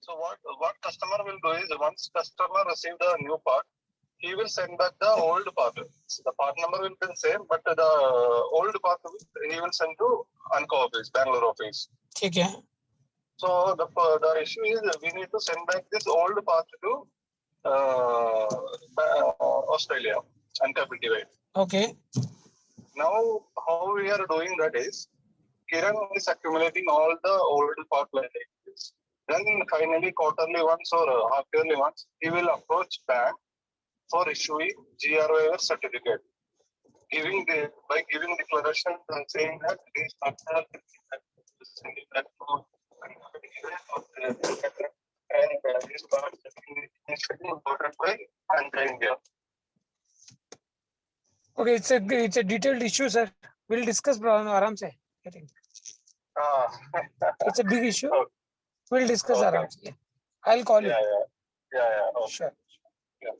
So what customer will do is, once customer received a new part, he will send back the old part. The part number will be the same, but the old part he will send to Anko office, Bangalore office. Okay. So the issue is we need to send back this old part to Australia, Anko. Okay. Now, how we are doing that is, Kiran is accumulating all the old part like this. Then finally, quarterly once or half-yearly once, he will approach bank for issuing GROA certificate, by giving declaration and saying that these parts are sending back to and these parts are imported by India. Okay, it's a detailed issue, sir. We'll discuss aram se. It's a big issue. Okay. We'll discuss Okay. aram se. I'll call you. Yeah. Okay. Sure. Yeah.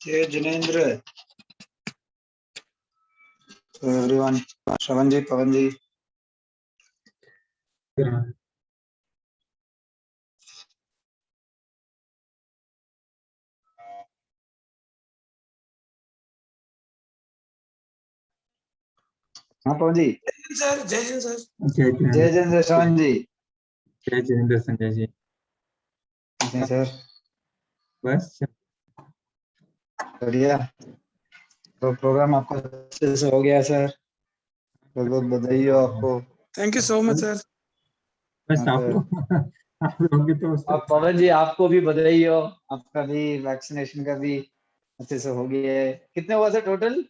Jay Janendra. So everyone, Shravanji, Pavanji. Yeah. हाँ Pavanji. Sir, Jai Hind, sir. Jai Jay Janendra, Shravanji. Janendra Sanjay ji. Okay, sir. बस बढ़िया. तो programme आपका अच्छे से हो गया sir. बहुत बहुत बधाई हो आपको. Thank you so much, sir. बस हाँ, आप सर. लोग आप लोगे तो उससे अब पवन जी आपको भी बधाई हो, आपका भी वैक्सीनेशन का भी अच्छे से हो गया है। कितने हुआ था टोटल?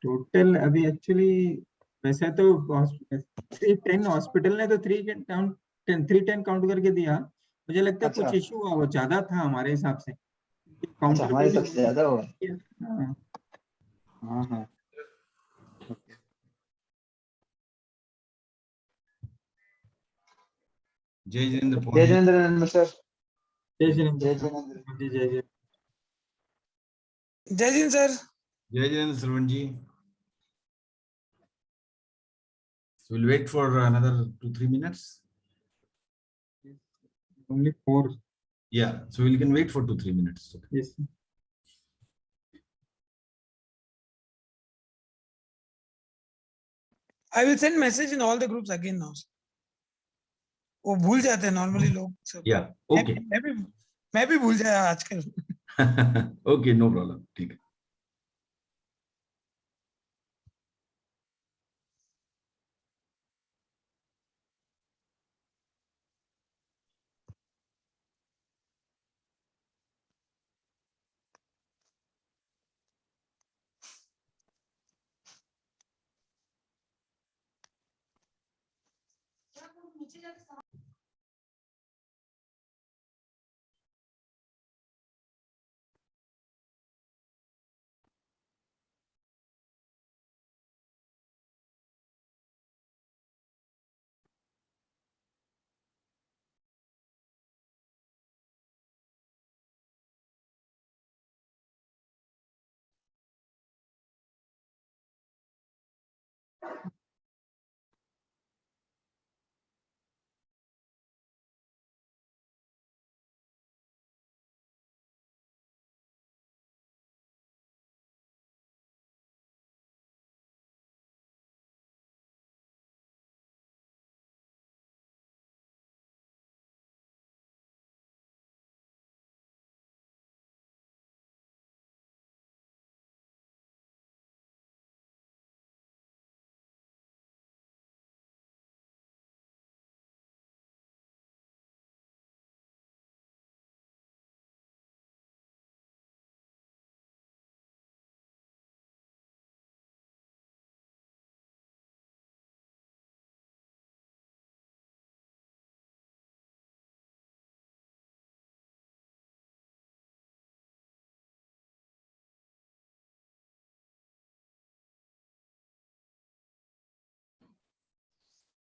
टोटल अभी एक्चुअली वैसे तो 310 हॉस्पिटल ने तो 310 काउंट करके दिया। मुझे लगता है कुछ अच्छा इशू हुआ, वो ज्यादा था हमारे हिसाब से। अच्छा, काउंटर पे हमारी भी तरफ से ज्यादा हुआ। हाँ, हाँ हाँ। जय जिनेन्द्र जय पवन जी। जिनेन्द्र सर। जय श्री राम। जय जिनेन्द्र। जी जय जय। जय हिंद सर। जय जिनेन्द्र श्रवण जी। So we'll wait for another 2-3 minutes. Only 4। Yeah, so we can wait for 2-3 minutes. Yes. I will send message in all the groups again now. वो भूल जाते हैं नॉर्मली लोग सब। Yeah, okay. मैं भी भूल जाया आजकल। Okay, no problem. ठीक है।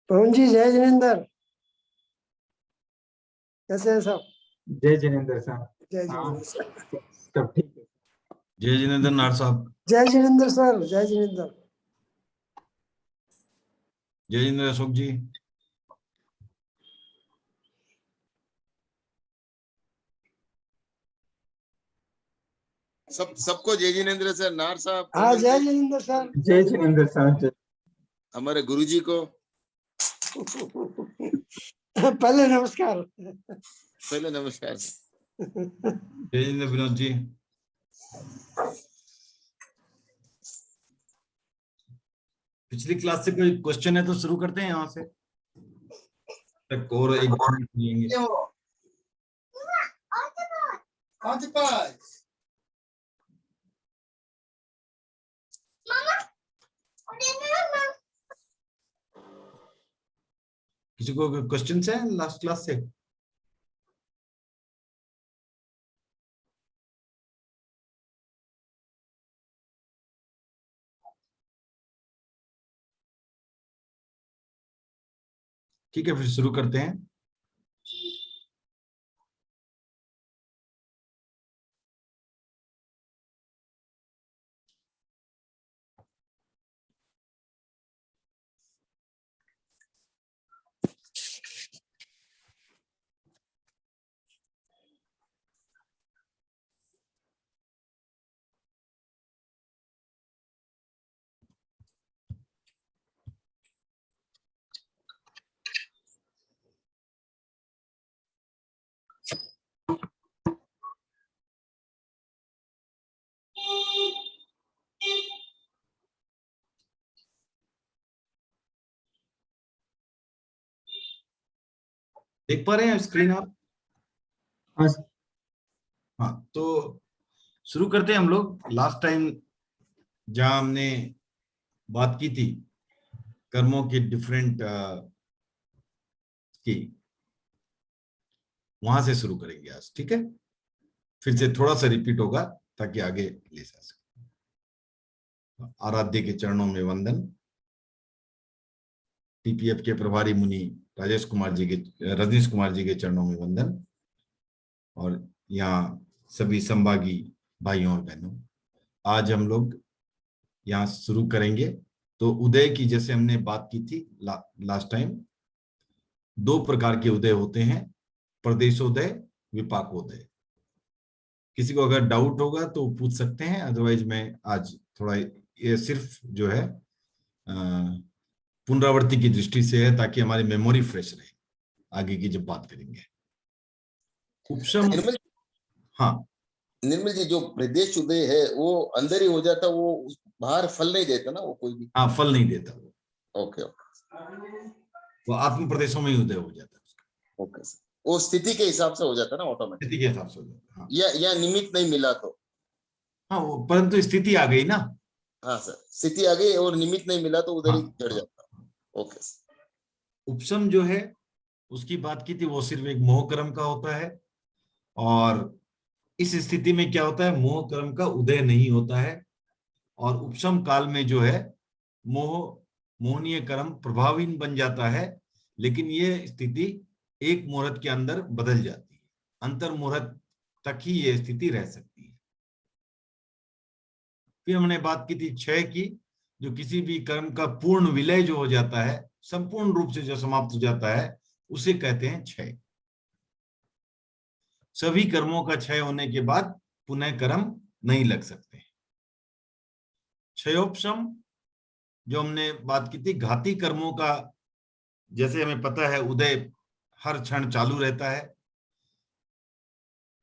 पवन जी जय जिनेन्द्र। कैसे हैं सब? जय जिनेन्द्र साहब। जय हाँ जिनेन्द्र सर। सब ठीक है। जय जिनेन्द्र नार साहब। जय जिनेन्द्र सर। जय जिनेन्द्र। जय जिनेन्द्र अशोक जी। सबको जय जिनेन्द्र सर, नार साहब, हाँ पवन जय जी, जिनेन्द्र सर। जय जिनेन्द्र साहब। जय। हमारे गुरुजी को पहले नमस्कार। पहले नमस्कार। जय जिनेन्द्र विनोद जी। पिछली क्लास से कोई क्वेश्चन है तो शुरू करते हैं यहाँ से, तक और 1-2 मिनट लेंगे। किसी को क्वेश्चन है लास्ट क्लास से? ठीक है, फिर शुरू करते हैं। देख पा रहे हैं स्क्रीन आप? हाँ सर। हाँ, तो शुरू करते हैं हम लोग। लास्ट टाइम जहां हमने बात की थी कर्मों के डिफरेंट की, वहां से शुरू करेंगे आज, ठीक है? फिर से थोड़ा सा रिपीट होगा ताकि आगे ले जा सके। आराध्य के चरणों में वंदन। टीपीएफ के प्रभारी मुनि रजनीश कुमार जी के चरणों में वंदन। और यहाँ सभी संभागी भाइयों और बहनों, आज हम लोग यहाँ शुरू करेंगे। तो उदय की जैसे हमने बात की थी लास्ट टाइम, 2 प्रकार के उदय होते हैं, प्रदेशोदय, विपाकोदय। किसी को अगर डाउट होगा तो पूछ सकते हैं, अदरवाइज मैं आज थोड़ा ये सिर्फ जो है पुनरावृत्ति की दृष्टि से है ताकि हमारी मेमोरी फ्रेश रहे आगे की जब बात करेंगे। उपशम, हाँ निर्मल जी, जो प्रदेश उदय है वो अंदर ही हो जाता, वो बाहर फल नहीं देता ना वो कोई भी? हाँ, फल नहीं देता वो। ओके वो आत्म प्रदेशों में ही उदय हो जाता है उसका। ओके सर, वो स्थिति के हिसाब से हो जाता ना ऑटोमेटिक, स्थिति के हिसाब से हो जाता है। हाँ या निमित्त नहीं मिला तो? हाँ, परंतु स्थिति आ गई ना। हाँ सर, स्थिति आ गई और निमित्त नहीं मिला तो उधर ही चढ़ जाता। Okay sir. उपशम जो है उसकी बात की थी, वो सिर्फ एक मोह कर्म का होता है। और इस स्थिति में क्या होता है, मोह कर्म का उदय नहीं होता है। और उपशम काल में जो है मोहनीय कर्म प्रभावहीन बन जाता है। लेकिन ये स्थिति एक मुहूर्त के अंदर बदल जाती है, अंतर मुहूर्त तक ही ये स्थिति रह सकती है। फिर हमने बात की थी क्षय की, जो किसी भी कर्म का पूर्ण विलय जो हो जाता है, संपूर्ण रूप से जो समाप्त हो जाता है, उसे कहते हैं क्षय। सभी कर्मों का क्षय होने के बाद पुनः कर्म नहीं लग सकते। क्षयोपशम जो हमने बात की थी, घाती कर्मों का, जैसे हमें पता है उदय हर क्षण चालू रहता है,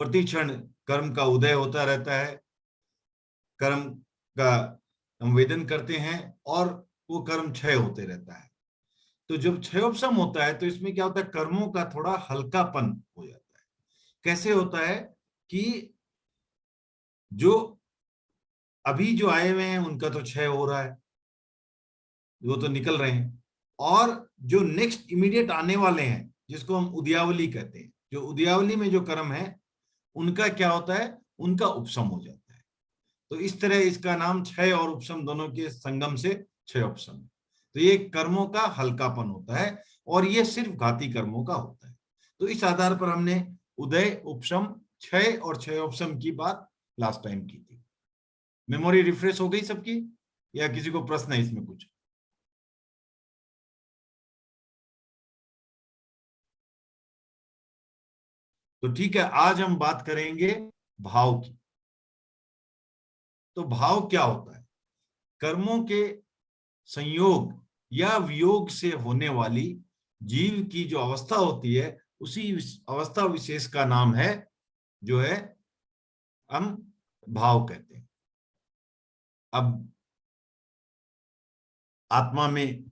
प्रति क्षण कर्म का उदय होता रहता है, कर्म का हम वेदन करते हैं और वो कर्म क्षय होते रहता है। तो जब क्षयोपशम होता है तो इसमें क्या होता है, कर्मों का थोड़ा हल्कापन हो जाता है। कैसे होता है कि जो अभी जो आए हुए हैं उनका तो क्षय हो रहा है, वो तो निकल रहे हैं, और जो नेक्स्ट इमीडिएट आने वाले हैं जिसको हम उद्यावली कहते हैं, जो उद्यावली में जो कर्म है उनका क्या होता है, उनका उपशम हो जाता है। तो इस तरह इसका नाम क्षय और उपशम दोनों के संगम से क्षयोपशम। तो ये कर्मों का हल्कापन होता है और ये सिर्फ घाती कर्मों का होता है। तो इस आधार पर हमने उदय, उपशम, क्षय और क्षयोपशम की बात लास्ट टाइम की थी। मेमोरी रिफ्रेश हो गई सबकी, या किसी को प्रश्न है इसमें कुछ? तो ठीक है, आज हम बात करेंगे भाव की। तो भाव क्या होता है? कर्मों के संयोग या वियोग से होने वाली जीव की जो अवस्था होती है, उसी अवस्था विशेष का नाम है, जो है हम भाव कहते हैं। अब आत्मा में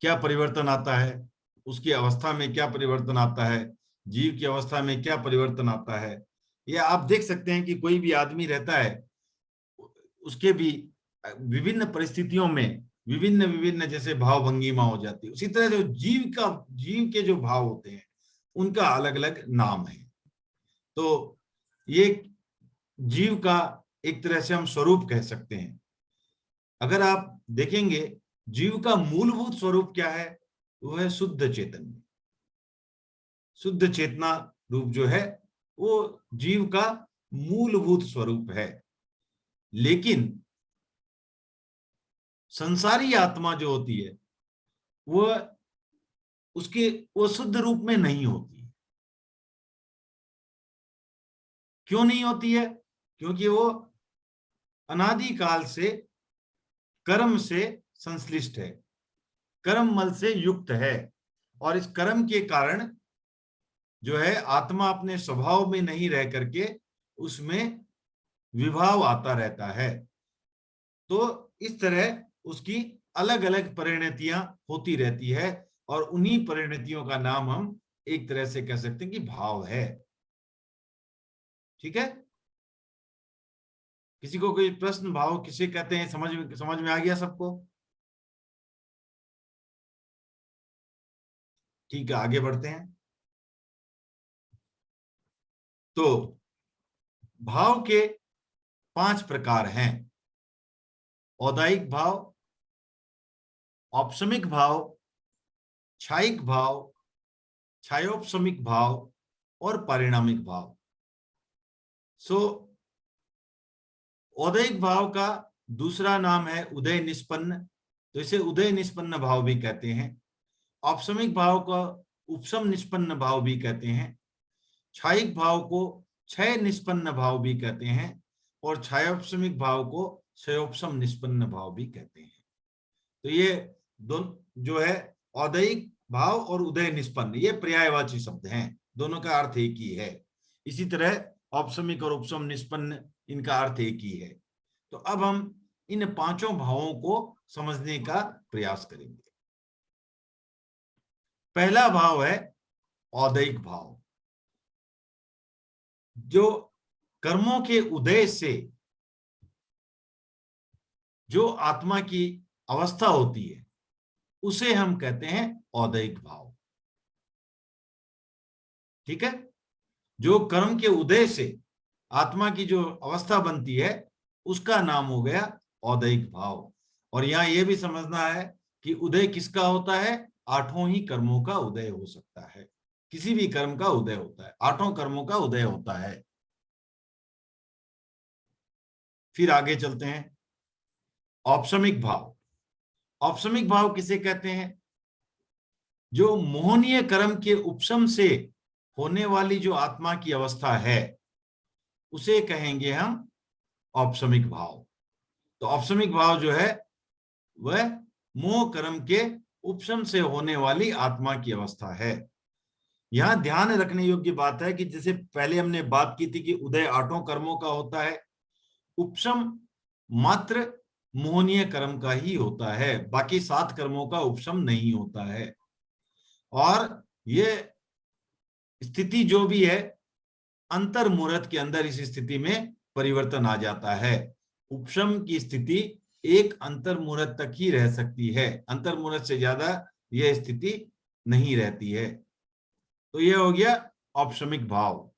क्या परिवर्तन आता है, उसकी अवस्था में क्या परिवर्तन आता है, जीव की अवस्था में क्या परिवर्तन आता है, या आप देख सकते हैं कि कोई भी आदमी रहता है, उसके भी विभिन्न परिस्थितियों में विभिन्न विभिन्न जैसे भाव भंगिमा हो जाती है। उसी तरह जो जीव के जो भाव होते हैं उनका अलग अलग नाम है। तो ये जीव का एक तरह से हम स्वरूप कह सकते हैं। अगर आप देखेंगे जीव का मूलभूत स्वरूप क्या है, वो है शुद्ध चैतन्य। शुद्ध चेतना रूप जो है वो जीव का मूलभूत स्वरूप है। लेकिन संसारी आत्मा जो होती है वो शुद्ध रूप में नहीं होती। क्यों नहीं होती है? क्योंकि वो अनादिकाल से कर्म से संश्लिष्ट है, कर्म मल से युक्त है, और इस कर्म के कारण जो है आत्मा अपने स्वभाव में नहीं रह करके उसमें विभाव आता रहता है। तो इस तरह उसकी अलग अलग परिणतियां होती रहती है, और उन्हीं परिणतियों का नाम हम एक तरह से कह सकते हैं कि भाव है। ठीक है, किसी को कोई प्रश्न? भाव किसे कहते हैं, समझ में आ गया सबको? ठीक है, आगे बढ़ते हैं। तो भाव के 5 प्रकार हैं: औदायिक भाव, औपसमिक भाव, छायिक भाव, छायोपसमिक भाव और पारिणामिक भाव। औदायिक भाव का दूसरा नाम है उदय निष्पन्न, तो इसे उदय निष्पन्न भाव भी कहते हैं। औपसमिक भाव को उपसम निष्पन्न भाव भी कहते हैं। छायिक भाव को क्षय निष्पन्न भाव भी कहते हैं और छायोपसमिक भाव को क्षयोपसम निष्पन्न भाव भी कहते हैं। तो ये दोनों जो है औदायिक भाव और उदय निष्पन्न, ये पर्यायवाची शब्द हैं, दोनों का अर्थ एक ही है। इसी तरह औपसमिक और उपसम निष्पन्न, इनका अर्थ एक ही है। तो अब हम इन 5 भावों को समझने का प्रयास करेंगे। पहला भाव है औदायिक भाव, जो कर्मों के उदय से जो आत्मा की अवस्था होती है उसे हम कहते हैं औदायिक भाव। ठीक है, जो कर्म के उदय से आत्मा की जो अवस्था बनती है उसका नाम हो गया औदायिक भाव। और यहां यह भी समझना है कि उदय किसका होता है? 8 ही कर्मों का उदय हो सकता है, किसी भी कर्म का उदय होता है, 8 कर्मों का उदय होता है। फिर आगे चलते हैं। औपसमिक भाव, औपसमिक भाव किसे कहते हैं? जो मोहनीय कर्म के उपशम से होने वाली जो आत्मा की अवस्था है उसे कहेंगे हम औपसमिक भाव। तो औपसमिक भाव जो है वह मोह कर्म के उपशम से होने वाली आत्मा की अवस्था है। यहां ध्यान रखने योग्य बात है कि जैसे पहले हमने बात की थी कि उदय 8 कर्मों का होता है, उपशम मात्र मोहनीय कर्म का ही होता है, बाकी 7 कर्मों का उपशम नहीं होता है। और ये स्थिति जो भी है अंतर मुहूर्त के अंदर इस स्थिति में परिवर्तन आ जाता है। उपशम की स्थिति एक अंतर मुहूर्त तक ही रह सकती है, अंतर मुहूर्त से ज्यादा यह स्थिति नहीं रहती है। तो यह हो गया औपसमिक भाव।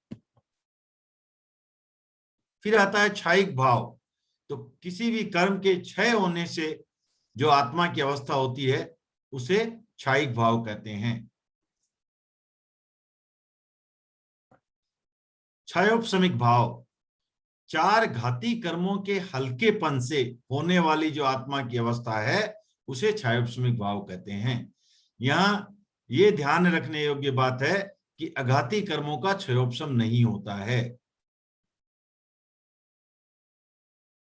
फिर आता है छायिक भाव। तो किसी भी कर्म के क्षय होने से जो आत्मा की अवस्था होती है उसे छायिक भाव कहते हैं। क्षयोपसमिक भाव, 4 घाती कर्मों के हल्केपन से होने वाली जो आत्मा की अवस्था है उसे क्षयोपसमिक भाव कहते हैं। यहां ये ध्यान रखने योग्य बात है कि अघाती कर्मों का क्षयोपसम नहीं होता है।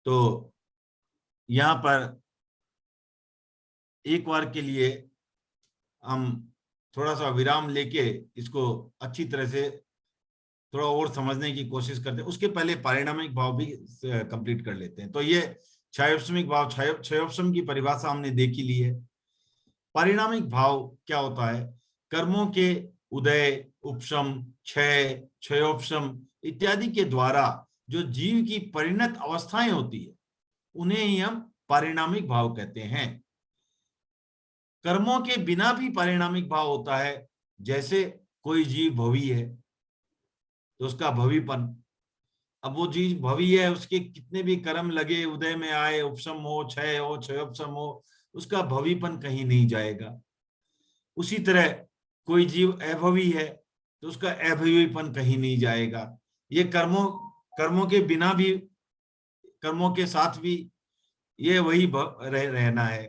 तो यहां पर एक बार के लिए हम थोड़ा सा विराम लेके इसको अच्छी तरह से थोड़ा और समझने की कोशिश करते हैं। उसके पहले पारिणामिक भाव भी कंप्लीट कर लेते हैं। तो ये क्षयोपसमिक भाव, क्षयोपसम की परिभाषा हमने देखी ली है। पारिणामिक भाव क्या होता है? कर्मों के उदय, उपशम, क्षय, क्षयोपशम इत्यादि के द्वारा जो जीव की परिणत अवस्थाएं होती है उन्हें ही हम पारिणामिक भाव कहते हैं। कर्मों के बिना भी पारिणामिक भाव होता है। जैसे कोई जीव भवी है तो उसका भवीपन, अब वो जीव भवी है, उसके कितने भी कर्म लगे, उदय में आए, उपशम हो, क्षय हो, क्षयोपशम हो, उसका भवीपन कहीं नहीं जाएगा। उसी तरह कोई जीव अभवी है तो उसका अभवीपन कहीं नहीं जाएगा। ये कर्मों के बिना भी, कर्मों के साथ भी ये वही रहना है।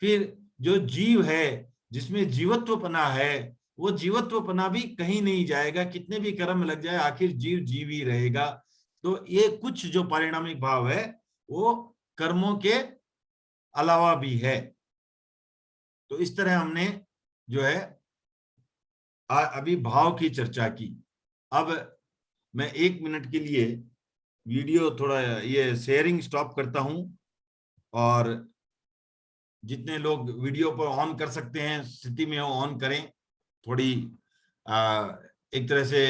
फिर जो जीव है जिसमें जीवत्वपना है वो जीवत्वपना भी कहीं नहीं जाएगा, कितने भी कर्म लग जाए आखिर जीव जीव ही रहेगा। तो ये कुछ जो पारिणामिक भाव है वो कर्मों के अलावा भी है। तो इस तरह हमने जो है अभी भाव की चर्चा की। अब मैं 1 मिनट के लिए वीडियो थोड़ा ये शेयरिंग स्टॉप करता हूं और जितने लोग वीडियो पर ऑन कर सकते हैं स्थिति में ऑन करें। थोड़ी एक तरह से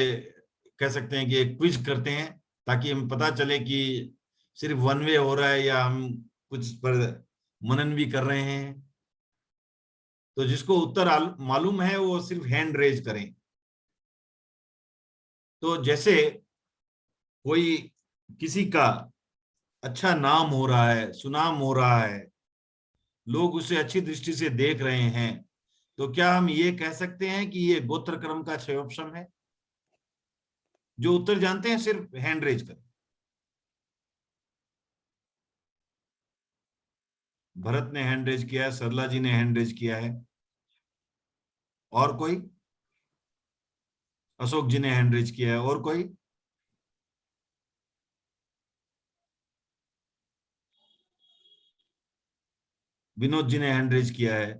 कह सकते हैं कि एक क्विज करते हैं, ताकि हम पता चले कि सिर्फ वन वे हो रहा है या हम कुछ पर मनन भी कर रहे हैं। तो जिसको उत्तर मालूम है वो सिर्फ हैंड रेज करें। तो जैसे कोई किसी का अच्छा नाम हो रहा है, सुनाम हो रहा है, लोग उसे अच्छी दृष्टि से देख रहे हैं, तो क्या हम ये कह सकते हैं कि ये गोत्र क्रम का क्षयोपशम है? जो उत्तर जानते हैं सिर्फ हैंड रेज करें। भरत ने हैंड रेज किया है, सरला जी ने हैंड रेज किया है, और कोई? अशोक जी ने हैंड रेज किया है, और कोई? विनोद जी ने हैंड रेज किया है।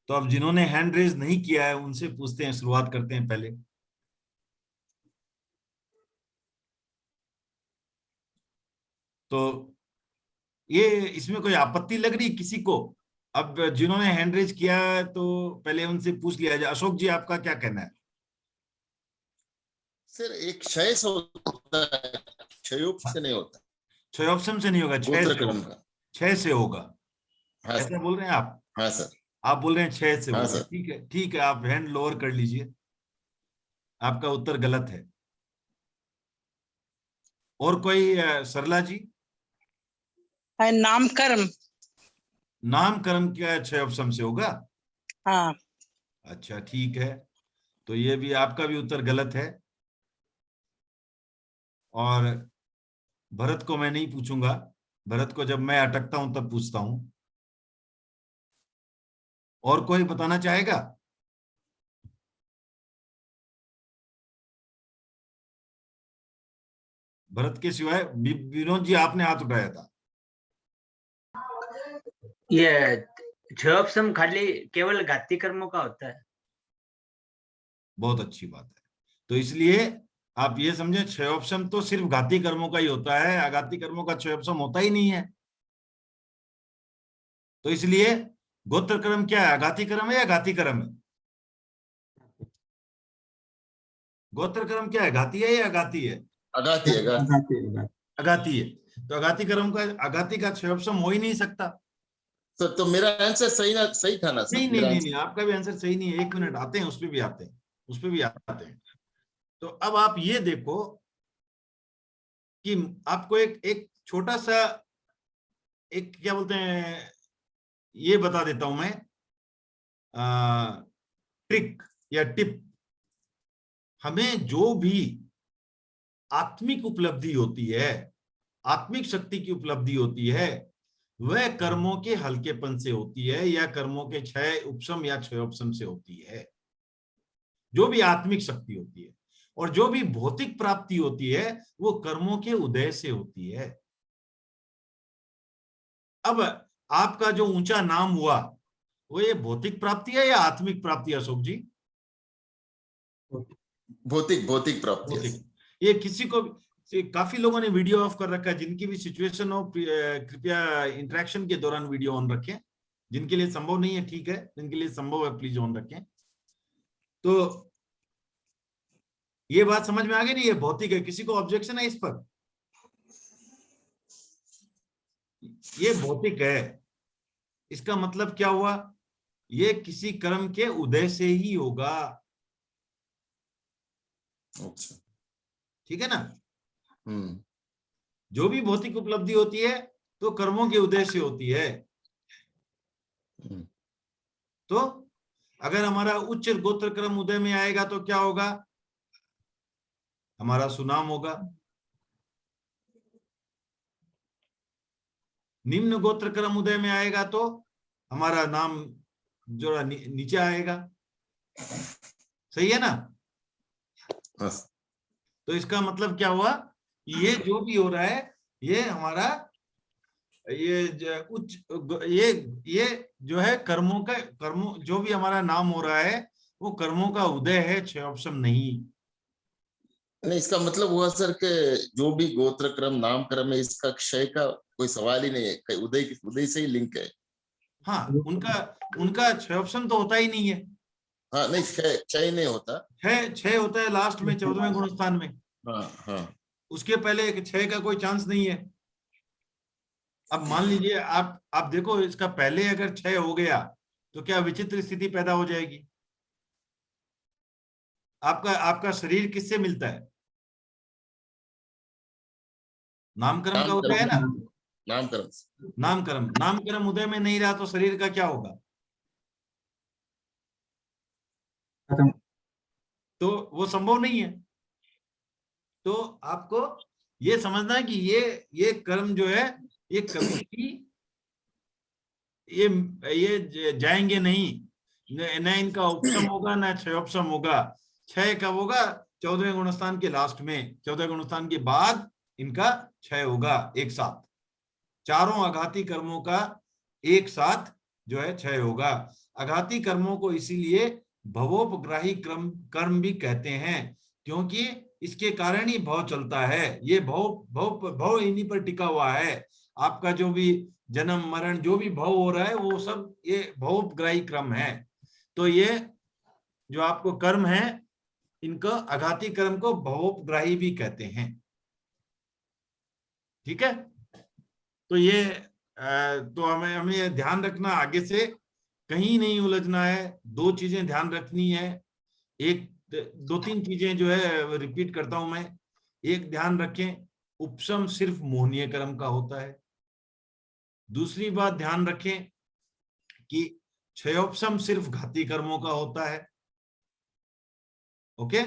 तो अब जिन्होंने हैंड रेज नहीं किया है उनसे पूछते हैं, शुरुआत करते हैं पहले। तो ये इसमें कोई आपत्ति लग रही किसी को? अब जिन्होंने हैंड रेज किया है तो पहले उनसे पूछ लिया जाए। अशोक जी, आपका क्या कहना है? सर एक क्षय से होता है, क्षयोप से नहीं होता, क्षयोपशम से नहीं होगा, क्षय गोत्र से क्रम होगा। का। क्षय से होगा, हाँ ऐसा सर, बोल रहे हैं आप? हाँ सर, आप बोल रहे हैं क्षय से हाँ होगा। सर। ठीक है, ठीक है, आप हैंड लोअर कर लीजिए, आपका उत्तर गलत है। और कोई? सरला जी? नामकर्म। नामकर्म क्या क्षयोपशम से होगा? हाँ। अच्छा, ठीक है, तो ये भी आपका भी उत्तर गलत है। और भरत को मैं नहीं पूछूंगा, भरत को जब मैं अटकता हूं तब पूछता हूं। और कोई बताना चाहेगा? भरत के सिवाय विनोद जी, आपने हाथ उठाया था। ये क्षयोपशम खाली केवल घाती कर्मों का होता है। बहुत अच्छी बात है। तो इसलिए आप ये समझे, क्षयोपशम तो सिर्फ घाती कर्मों का ही होता है, आघाती कर्मों का क्षयोपशम होता ही नहीं है। तो इसलिए गोत्र कर्म क्या है? आघाती कर्म है या घाती कर्म है? गोत्र कर्म क्या है? घाती है या आघाती है? अगाती है, अगाती। आघाती है। तो आघाती कर्म का, आघाती का क्षयोपशम हो ही नहीं सकता। सर तो मेरा आंसर सही था ना सर? नहीं नहीं मेरा नहीं आंसर नहीं, आपका भी आंसर सही नहीं है। एक मिनट, आते हैं, उस पर भी आते हैं, उस पर भी आते हैं। तो अब आप ये देखो कि आपको एक छोटा सा, एक क्या बोलते हैं, ये बता देता हूं मैं, ट्रिक या टिप। हमें जो भी आत्मिक उपलब्धि होती है, आत्मिक शक्ति की उपलब्धि होती है, वह कर्मों के हल्केपन से होती है या कर्मों के क्षय उपशम या क्षयोपशम से होती है। जो भी आत्मिक शक्ति होती है और जो भी भौतिक प्राप्ति होती है वो कर्मों के उदय से होती है। अब आपका जो ऊंचा नाम हुआ वो ये भौतिक प्राप्ति है या आत्मिक प्राप्ति है अशोक जी? भौतिक प्राप्ति है। भौतिक। ये किसी को, काफी लोगों ने वीडियो ऑफ कर रखा है, जिनकी भी सिचुएशन हो कृपया इंटरेक्शन के दौरान वीडियो ऑन रखें। जिनके लिए संभव नहीं है ठीक है, जिनके लिए संभव है प्लीज ऑन रखें। तो ये बात समझ में आ गई नहीं? ये भौतिक है। किसी को ऑब्जेक्शन है इस पर? ये भौतिक है, इसका मतलब क्या हुआ? ये किसी कर्म के उदय से ही होगा। अच्छा, ठीक है ना? जो जो भी भौतिक उपलब्धि होती है तो कर्मों के उदय से होती है। तो अगर हमारा उच्च गोत्र क्रम उदय में आएगा तो क्या होगा? हमारा सुनाम होगा। निम्न गोत्र क्रम उदय में आएगा तो हमारा नाम जो नीचे आएगा। सही है ना? तो इसका मतलब क्या हुआ? ये जो भी हो रहा है ये हमारा ये उच्च ये जो है कर्मों जो भी हमारा नाम हो रहा है वो कर्मों का उदय है, क्षयोपशम नहीं। नहीं, इसका मतलब हुआ सर कि जो भी गोत्र क्रम नाम क्रम है इसका क्षय का कोई सवाल ही नहीं है, उदय से ही लिंक है। हाँ, उनका उनका क्षयोपशम तो होता ही नहीं है। हाँ नहीं, क्षय नहीं होता। छह होता है लास्ट में 14वें गुणस्थान में। हाँ हाँ उसके पहले छह का कोई चांस नहीं है। अब मान लीजिए आप देखो, इसका पहले अगर 6 हो गया तो क्या विचित्र स्थिति पैदा हो जाएगी। आपका आपका शरीर किससे मिलता है? नामकर्म का उदय है ना। नामकरण। नामकर्म उदय में नहीं रहा तो शरीर का क्या होगा? खत्म। तो वो संभव नहीं है। तो आपको ये समझना है कि ये कर्म जो है ये कभी भी ये जाएंगे नहीं। न इनका उपशम होगा न क्षयोपशम होगा। क्षय कब होगा? 14वें गुणस्थान के लास्ट में, 14वें गुणस्थान के बाद इनका क्षय होगा एक साथ। चारों आघाती कर्मों का एक साथ जो है क्षय होगा। आघाती कर्मों को इसीलिए भवोपग्राही कर्म भी कहते हैं, क्योंकि इसके कारण ही भव चलता है। ये भव इन्हीं पर टिका हुआ है। आपका जो भी जन्म मरण जो भी भव हो रहा है वो सब ये भवोपग्राही क्रम है। तो ये जो आपको कर्म है इनको आघाती कर्म को भवोपग्राही भी कहते हैं। ठीक है, तो ये तो हमें ये ध्यान रखना, आगे से कहीं नहीं उलझना है। दो चीजें ध्यान रखनी है। एक दो तीन चीजें जो है रिपीट करता हूं मैं। एक ध्यान रखें, उपशम सिर्फ मोहनीय कर्म का होता है। दूसरी बात ध्यान रखें कि क्षयोपशम सिर्फ घाती कर्मों का होता है। ओके।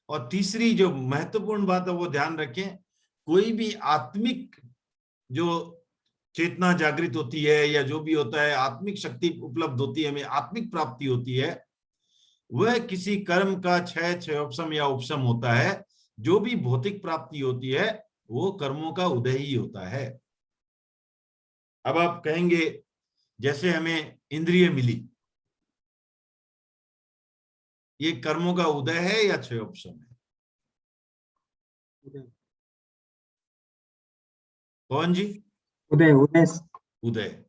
और तीसरी जो महत्वपूर्ण बात है वो ध्यान रखें, कोई भी आत्मिक जो चेतना जागृत होती है या जो भी होता है, आत्मिक शक्ति उपलब्ध होती है, हमें आत्मिक प्राप्ति होती है, वह किसी कर्म का क्षयोपशम या उपशम होता है। जो भी भौतिक प्राप्ति होती है वो कर्मों का उदय ही होता है। अब आप कहेंगे जैसे हमें इंद्रिय मिली, ये कर्मों का उदय है या क्षयोपशम है? पवन जी? उदय उदय। उदय।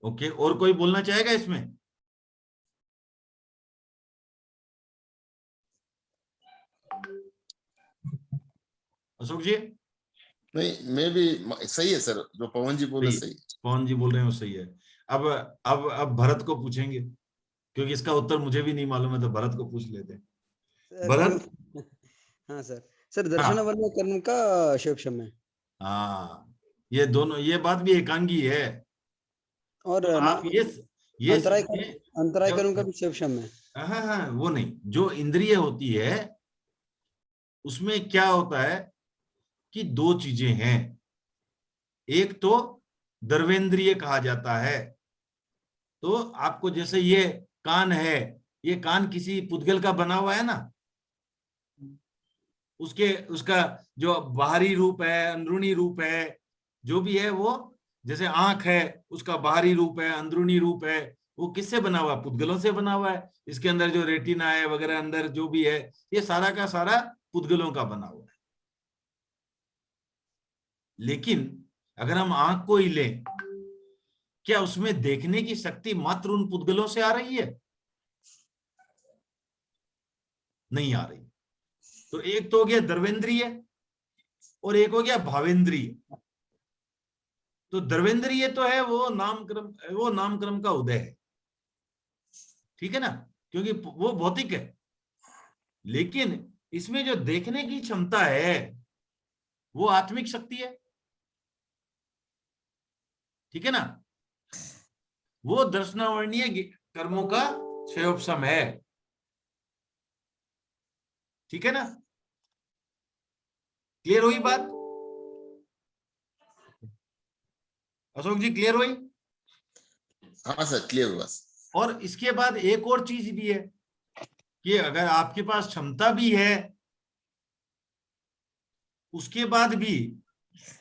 ओके, और कोई बोलना चाहेगा इसमें? अशोक जी? नहीं, मैं भी सही है सर, जो पवन जी बोले सही। पवन जी बोल रहे हैं वो सही है। अब भरत को पूछेंगे, क्योंकि इसका उत्तर मुझे भी नहीं मालूम है, तो भरत को पूछ लेते हैं। भरत? हाँ सर हाँ। दर्शन वर्ण कर्म का क्षयोपशम है। हाँ, ये दोनों, ये बात भी एकांगी है। और तो आप ये अंतराय कर्म का भी क्षयोपशम है। हाँ, वो नहीं, जो इंद्रिय होती है उसमें क्या होता है कि दो चीजें हैं। एक तो द्रवेंद्रिय कहा जाता है। तो आपको जैसे ये कान है, ये कान किसी पुद्गल का बना हुआ है ना, उसका जो बाहरी रूप है, अंदरूनी रूप है, जो भी है वो, जैसे आंख है उसका बाहरी रूप है, अंदरूनी रूप है, वो किससे बना हुआ है? पुद्गलों से बना हुआ है। इसके अंदर जो रेटिना है वगैरह अंदर जो भी है, ये सारा का सारा पुद्गलों का बना हुआ है। लेकिन अगर हम आंख को ही लें, क्या उसमें देखने की शक्ति मात्र उन पुद्गलों से आ रही है? नहीं आ रही। तो एक तो हो गया द्रवेंद्रिय और एक हो गया भावेंद्रिय। तो द्रवेंद्रिय तो है वो नामकर्म का उदय है, ठीक है ना, क्योंकि वो भौतिक है। लेकिन इसमें जो देखने की क्षमता है वो आत्मिक शक्ति है, ठीक है ना, वो दर्शनावर्णीय कर्मों का क्षयोपशम है, ठीक है ना। क्लियर हुई बात? अशोक जी क्लियर हुई? हाँ सर, क्लियर हुआ। और इसके बाद एक और चीज भी है कि अगर आपके पास क्षमता भी है, उसके बाद भी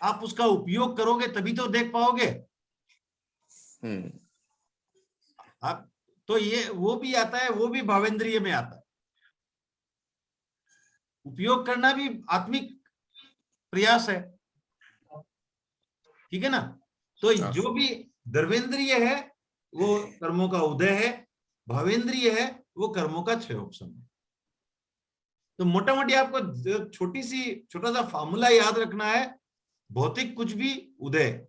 आप उसका उपयोग करोगे तभी तो देख पाओगे। आप तो ये वो भी आता है, वो भी भावेंद्रिय में आता है। उपयोग करना भी आत्मिक प्रयास है, ठीक है ना। तो जो भी द्रवेंद्रिय है वो कर्मों का उदय है, भावेंद्रीय है वो कर्मों का क्षयोपशम है। तो मोटा मोटी आपको छोटा सा फॉर्मूला याद रखना है, भौतिक कुछ भी उदय,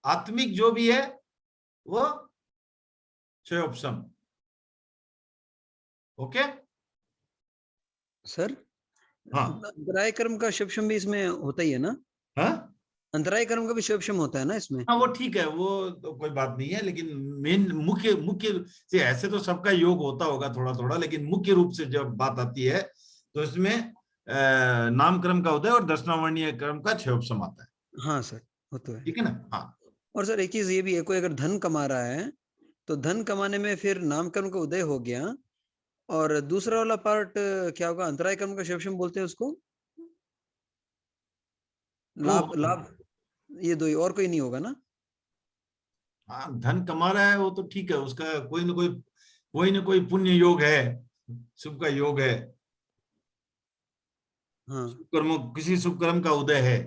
आत्मिक जो भी है वो क्षयोपशम। ओके सर हाँ अंतराय कर्म का शुभशम भी इसमें होता ही है ना? हाँ अंतराय कर्म का भी शुभशम होता है ना इसमें? हाँ, वो ठीक है, वो तो कोई बात नहीं है, लेकिन मेन मुख्य से ऐसे तो सबका योग होता होगा थोड़ा थोड़ा, लेकिन मुख्य रूप से जब बात आती है तो इसमें नाम कर्म का उदय और दर्शनावर्णीय कर्म का क्षयोपशम आता है। हाँ सर वो तो है। ठीक है ना? हाँ और सर एक चीज ये भी है, कोई अगर धन कमा रहा है तो धन कमाने में फिर नाम कर्म का उदय हो गया, और दूसरा वाला पार्ट क्या होगा? अंतराय कर्म का शुभशम बोलते हैं उसको, लाभ लाभ, ये दो ही, और कोई नहीं होगा ना? हाँ, धन कमा रहा है वो तो ठीक है, उसका कोई ना कोई पुण्य योग है, शुभ का योग है, हाँ किसी शुभ कर्म का उदय है,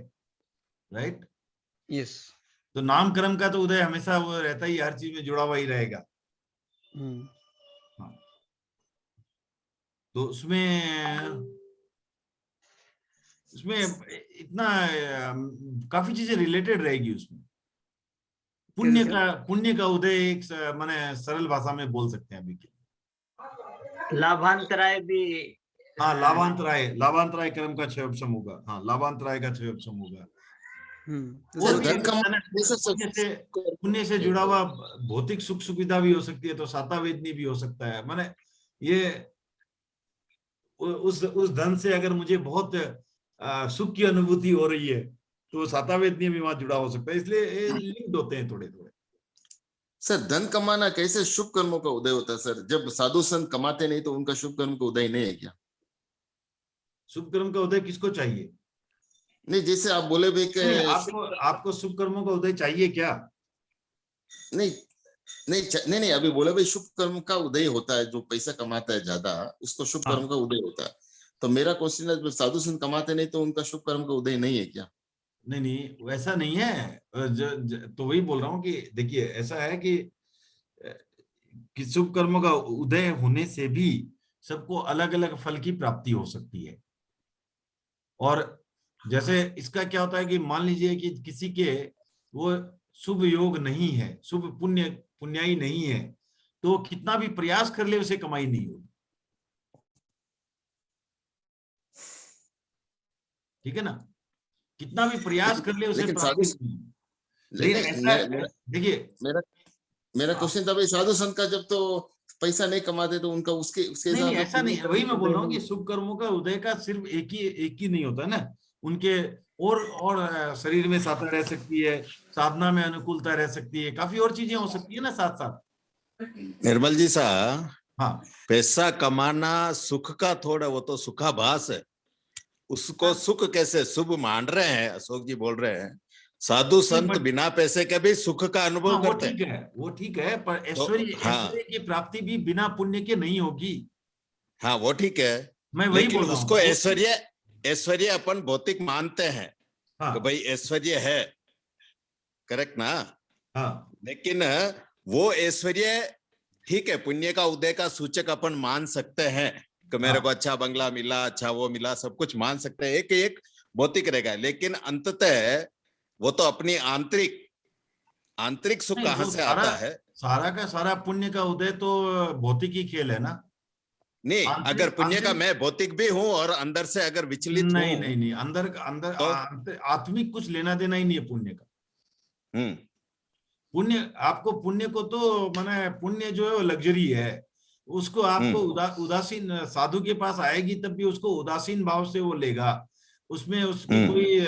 राइट? यस। तो नाम कर्म का तो उदय हमेशा वो रहता ही, हर चीज में जुड़ा हुआ ही रहेगा। हाँ। तो उसमें इतना काफी चीजें रिलेटेड रहेगी उसमें। पुण्य का उदय एक माने सरल भाषा में बोल सकते हैं अभी के। लाभांतराय भी। हाँ, लाभांतराय कर्म का क्षयोपशम होगा। हाँ, लाभांतराय का क्षयोपशम होगा। तो और पुण्य से जुड़ा हुआ भौतिक सुख सुविधा भी हो सकती है, तो सातावेदनी भी हो सकता है। माने ये उस धन से अगर मुझे बहुत सुख की अनुभूति हो रही है तो सातावेदनी भी वहां जुड़ा हो सकता है, इसलिए लिंक्ड होते हैं थोड़े थोड़े। सर धन कमाना कैसे शुभ कर्मों का उदय होता है सर? जब साधु संत कमाते नहीं तो उनका शुभ कर्म का उदय नहीं है क्या? शुभ कर्म का उदय किसको चाहिए? नहीं, जैसे आप बोले भी कि आपको शुभ कर्मों का उदय चाहिए क्या? नहीं, अभी बोले भाई शुभ कर्म का उदय होता है, जो पैसा कमाता है ज्यादा उसको शुभ कर्म का उदय होता है। तो मेरा क्वेश्चन है, साधु संत कमाते नहीं तो उनका शुभ कर्म का उदय नहीं है क्या? नहीं, वैसा नहीं है। तो वही बोल रहा हूँ कि देखिए ऐसा है कि शुभ कर्मों का उदय होने से भी सबको अलग अलग फल की प्राप्ति हो सकती है। और जैसे इसका क्या होता है कि मान लीजिए कि किसी के वो शुभ योग नहीं है, शुभ पुण्याई नहीं है, तो कितना भी प्रयास कर ले उसे कमाई नहीं होगी। ठीक है ना? कितना भी प्रयास कर ले उसे प्राप्ति नहीं। देखिए मेरा क्वेश्चन था भाई, साधु संत का जब तो पैसा नहीं कमाते तो उनका उसके नहीं, ऐसा नहीं, वही मैं बोल रहा हूँ कि शुभ कर्मों का उदय का सिर्फ एक ही नहीं होता ना, उनके और शरीर में साधना रह सकती है, साधना में अनुकूलता रह सकती है, काफी और चीजें हो सकती है ना साथ साथ। निर्मल जी साहब, हाँ, पैसा कमाना सुख का थोड़ा, वो तो सुखाभास है, उसको सुख कैसे शुभ मान रहे हैं? अशोक जी बोल रहे हैं साधु संत बिना पैसे के भी सुख का अनुभव करते हैं। वो ठीक है, पर ऐश्वर्य की प्राप्ति भी बिना पुण्य के नहीं होगी। हाँ वो ठीक है, मैं वही बोल रहा हूँ। उसको ऐश्वर्य अपन भौतिक मानते हैं। हाँ। कि भाई ऐश्वर्य है, करेक्ट ना? हाँ। लेकिन वो ऐश्वर्य ठीक है, पुण्य का उदय का सूचक अपन मान सकते हैं कि मेरे को अच्छा बंगला मिला, अच्छा वो मिला, सब कुछ मान सकते हैं, एक भौतिक रहेगा। लेकिन अंततः वो तो अपनी आंतरिक सुख कहाँ से आता है? सारा का सारा पुण्य का उदय तो भौतिक ही खेल है ना? नहीं, अगर पुण्य का मैं भौतिक भी हूं और अंदर से अगर विचलित हूं, नहीं, अंदर तो आत्मिक कुछ लेना देना ही नहीं है पुण्य का। पुण्य, आपको पुण्य को तो माने पुण्य जो है वो लग्जरी है, उसको आपको उदासीन, साधु के पास आएगी तब भी उसको उदासीन भाव से वो लेगा, उसमें उसकी कोई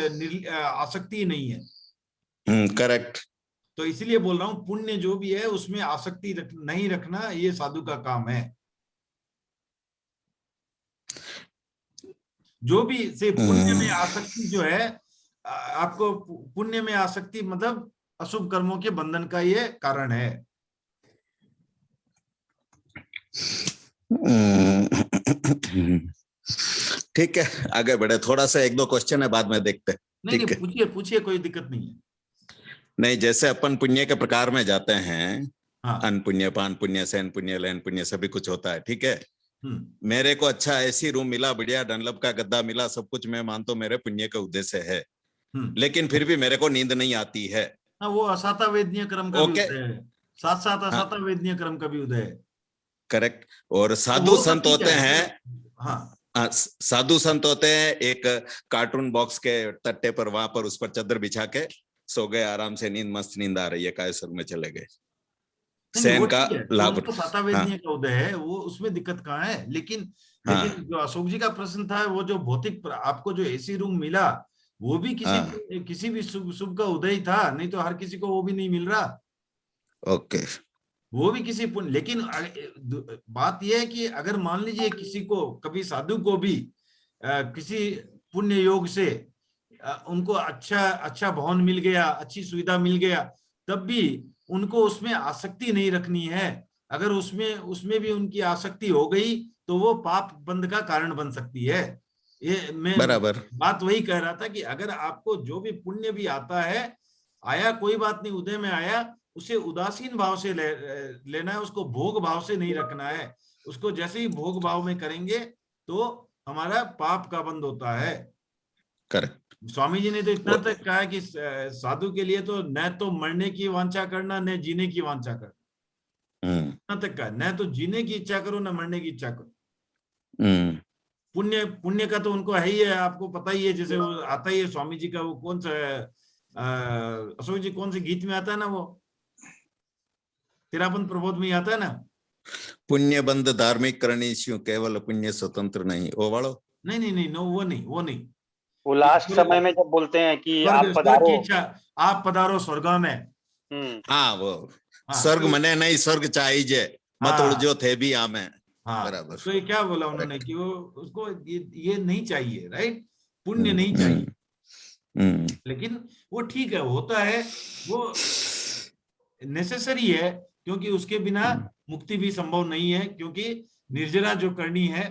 आसक्ति नहीं है। करेक्ट। तो इसलिए बोल रहा हूं पुण्य जो भी है उसमें आसक्ति नहीं रखना, ये साधु का काम है। जो भी से पुण्य में आसक्ति जो है, आपको पुण्य में आसक्ति मतलब अशुभ कर्मों के बंधन का ये कारण है। ठीक है, आगे बढ़े। थोड़ा सा एक दो क्वेश्चन है, बाद में देखते हैं। नहीं, पूछिए, कोई दिक्कत नहीं है। नहीं, जैसे अपन पुण्य के प्रकार में जाते हैं हाँ। अन पुण्य, पान पुण्य, सैन पुण्य, लैन पुण्य सभी कुछ होता है, ठीक है। हम्म। मेरे को अच्छा एसी रूम मिला, बढ़िया डनलप का गद्दा मिला, सब कुछ मैं मानता हूं मेरे पुण्य का उद्देश्य है, लेकिन फिर भी मेरे को नींद नहीं आती है। हाँ, वो असाता वेदनीय क्रम का भी ओके। उदय है, साथ साथ हाँ, असाता वेदनीय क्रम का भी उदय है। करेक्ट। और तो साधु वो सब संत ठीक होते है। हैं, हाँ, साधु संत होते हैं, एक कार्टून बॉक्स के तट्टे पर वहां पर उस पर चादर बिछा के सो गए आराम से, नींद मस्त नींद आ रही है, काय स्वर्ग में चले गए। नहीं, वो सैन का ठीक है, तो लाभ। उनको साता वेदनीय का उदय है, वो उसमें दिक्कत कहाँ है। लेकिन हाँ, जो अशोक जी का प्रश्न था, वो जो भौतिक आपको जो एसी रूम मिला, वो भी किसी भी शुभ शुभ का उदय था, नहीं तो हर किसी को वो भी नहीं मिल रहा। ओके। वो भी किसी पुण्य, लेकिन बात यह है कि अगर मान लीजिए किसी को, कभी साधु को भी किसी पुण्य योग से उनको अच्छा भवन मिल गया, अच्छी सुविधा मिल गया, तब भी उनको उसमें आसक्ति नहीं रखनी है। अगर उसमें भी उनकी आसक्ति हो गई तो वो पाप बंध का कारण बन सकती है। ये मैं बराबर। बात वही कह रहा था कि अगर आपको जो भी पुण्य भी आता है, आया कोई बात नहीं, उदय में आया, उसे उदासीन भाव से लेना है, उसको भोग भाव से नहीं रखना है। उसको जैसे ही भोग भाव में करेंगे तो हमारा पाप का बंध होता है। करेक्ट। स्वामी जी ने तो इतना तक कहा कि साधु के लिए तो न तो मरने की वांछा करना, न जीने की वांछा करना, इतना तक कहा, न तो जीने की इच्छा करो, न मरने की इच्छा करो। पुण्य का तो उनको है ही है, आपको पता ही है। जैसे वो आता ही है स्वामी जी का, वो कौन सा अशोक जी कौन से गीत में आता है ना, वो तेरापन प्रबोध में आता है ना, पुण्य बंध धार्मिक करनी स्यू, केवल पुण्य स्वतंत्र नहीं, वो वालो। नहीं, वो नहीं। वो लास्ट समय में जब बोलते हैं कि आप स्वर्ग पधारो, की इच्छा, आप पधारो स्वर्ग में। हाँ, वो स्वर्ग मने नहीं, स्वर्ग चाहिए मत उड़जो थे भी आमे। हाँ, बराबर। तो ये क्या बोला उन्होंने कि वो उसको ये नहीं चाहिए, राइट, पुण्य नहीं चाहिए। लेकिन वो ठीक है, होता है, वो नेसेसरी है, क्योंकि उसके बिना मुक्ति भी संभव नहीं है। क्योंकि निर्जरा जो करनी है,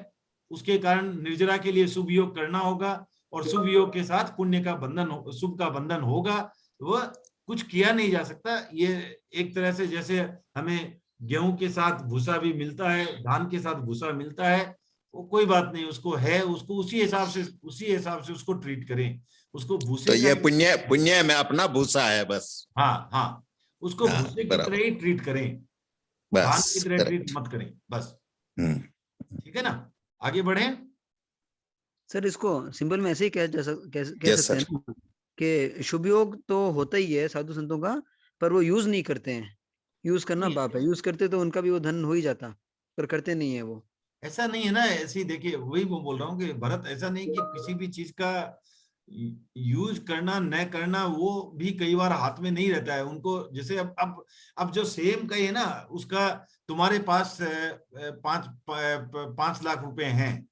उसके कारण निर्जरा के लिए शुभ योग करना होगा, और शुभ योग के साथ पुण्य का बंधन, शुभ का बंधन होगा। वह कुछ किया नहीं जा सकता। ये एक तरह से जैसे हमें गेहूं के साथ भूसा भी मिलता है, धान के साथ भूसा मिलता है, वो कोई बात नहीं, उसको है, उसको उसी हिसाब से उसको ट्रीट करें। उसको भूसे तो ये पुण्य में अपना भूसा है बस। हाँ, उसको भूसे की तरह ही ट्रीट करें, धान की तरह ट्रीट मत करें, बस। ठीक है ना, आगे बढ़े सर। इसको सिंपल में ऐसे ही कह सकते हैं ना कि शुभ योग तो होता ही है साधु संतों का, पर वो यूज नहीं करते हैं। यूज करना पाप है, यूज करते तो उनका भी वो धन हो ही जाता, पर करते नहीं है वो। ऐसा नहीं है ना, ऐसे ही देखिए, वही मैं बोल रहा हूँ कि भरत, ऐसा नहीं कि किसी भी चीज का यूज करना न करना वो भी कई बार हाथ में नहीं रहता है उनको। जैसे अब जो सेम का है ना, उसका तुम्हारे पास 5 लाख रुपए हैं,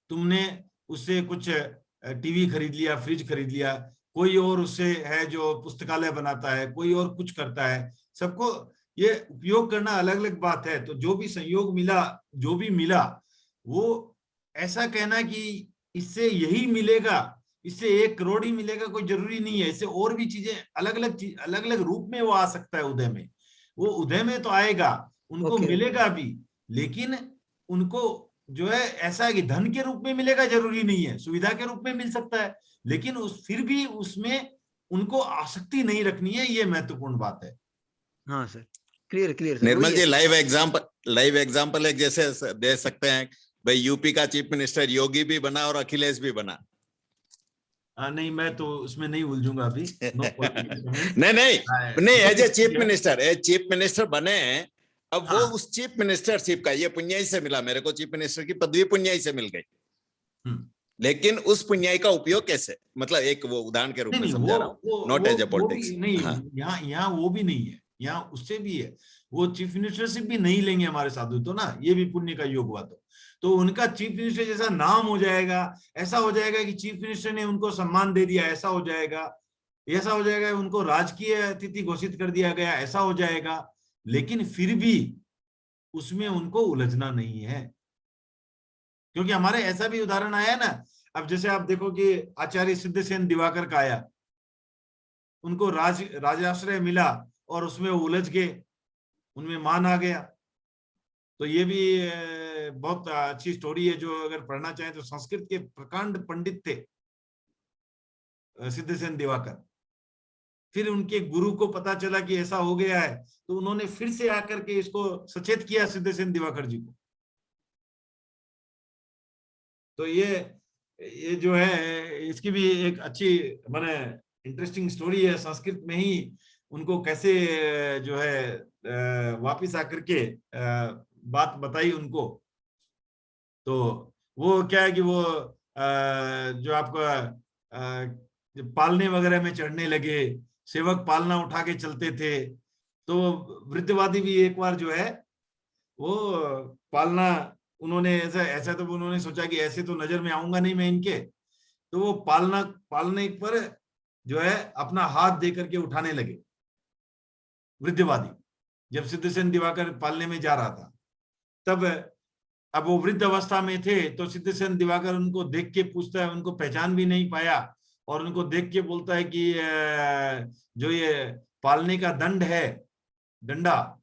तुमने उससे कुछ टीवी खरीद लिया, फ्रिज खरीद लिया, कोई और उससे है जो पुस्तकालय बनाता है, कोई और कुछ करता है, सबको ये उपयोग करना अलग अलग बात है। तो जो भी संयोग मिला, जो भी मिला, वो ऐसा कहना कि इससे यही मिलेगा, इससे 1 करोड़ ही मिलेगा, कोई जरूरी नहीं है। इससे और भी चीजें अलग अलग रूप में वो आ सकता है उदय में। वो उदय में तो आएगा, उनको मिलेगा भी, लेकिन उनको जो है ऐसा है कि धन के रूप में मिलेगा जरूरी नहीं है, सुविधा के रूप में मिल सकता है, लेकिन फिर भी उसमें उनको आसक्ति नहीं रखनी है। ये महत्वपूर्ण बात है। हाँ सर, क्लियर। निर्मल जी, लाइव एग्जांपल एक जैसे दे सकते हैं भाई, यूपी का चीफ मिनिस्टर योगी भी बना और अखिलेश भी बना। नहीं, मैं तो उसमें नहीं उलझूंगा अभी। नहीं, एज ए चीफ मिनिस्टर बने। अब वो उस चीफ मिनिस्टरशिप का, ये पुण्याई से मिला मेरे को, चीफ मिनिस्टर की पदवी पुण्याई से मिल गई, लेकिन उस पुण्याई का उपयोग कैसे, मतलब एक वो उदाहरण के रूप में समझा रहा हूँ, नॉट एज ए पॉलिटिक्स। नहीं, यहाँ वो भी नहीं है, यहाँ उससे भी है। वो चीफ मिनिस्टरशिप भी नहीं लेंगे हमारे साधु तो ना, ये भी पुण्य का योग हुआ तो उनका चीफ मिनिस्टर जैसा नाम हो जाएगा, ऐसा हो जाएगा कि चीफ मिनिस्टर ने उनको सम्मान दे दिया, ऐसा हो जाएगा, उनको राजकीय अतिथि घोषित कर दिया गया, ऐसा हो जाएगा। लेकिन फिर भी उसमें उनको उलझना नहीं है, क्योंकि हमारे ऐसा भी उदाहरण आया ना। अब जैसे आप देखो कि आचार्य सिद्धसेन दिवाकर का आया, उनको राजाश्रय मिला और उसमें उलझ गए, उनमें मान आ गया। तो ये भी बहुत अच्छी स्टोरी है, जो अगर पढ़ना चाहें तो संस्कृत के प्रकांड पंडित थे सिद्धसेन दिवाकर। फिर उनके गुरु को पता चला कि ऐसा हो गया है, तो उन्होंने फिर से आकर के इसको सचेत किया सिद्धसेन दिवाकर जी को। तो ये जो है इसकी भी एक अच्छी माने इंटरेस्टिंग स्टोरी है। संस्कृत में ही उनको कैसे जो है वापिस आकर के बात बताई उनको। तो वो क्या है कि वो जो आपका पालने वगैरह में चढ़ने लगे, सेवक पालना उठा के चलते थे। तो वृद्धवादी भी एक बार जो है वो पालना उन्होंने ऐसा तो उन्होंने सोचा कि ऐसे तो नजर में आऊंगा नहीं मैं इनके, तो वो पालने पर जो है अपना हाथ दे करके उठाने लगे वृद्धवादी। जब सिद्धसेन दिवाकर पालने में जा रहा था तब, अब वो वृद्ध अवस्था में थे, तो सिद्धसेन दिवाकर उनको देख के पूछता है, उनको पहचान भी नहीं पाया और उनको देख के बोलता है कि जो ये पालने का दंड है, डंडा,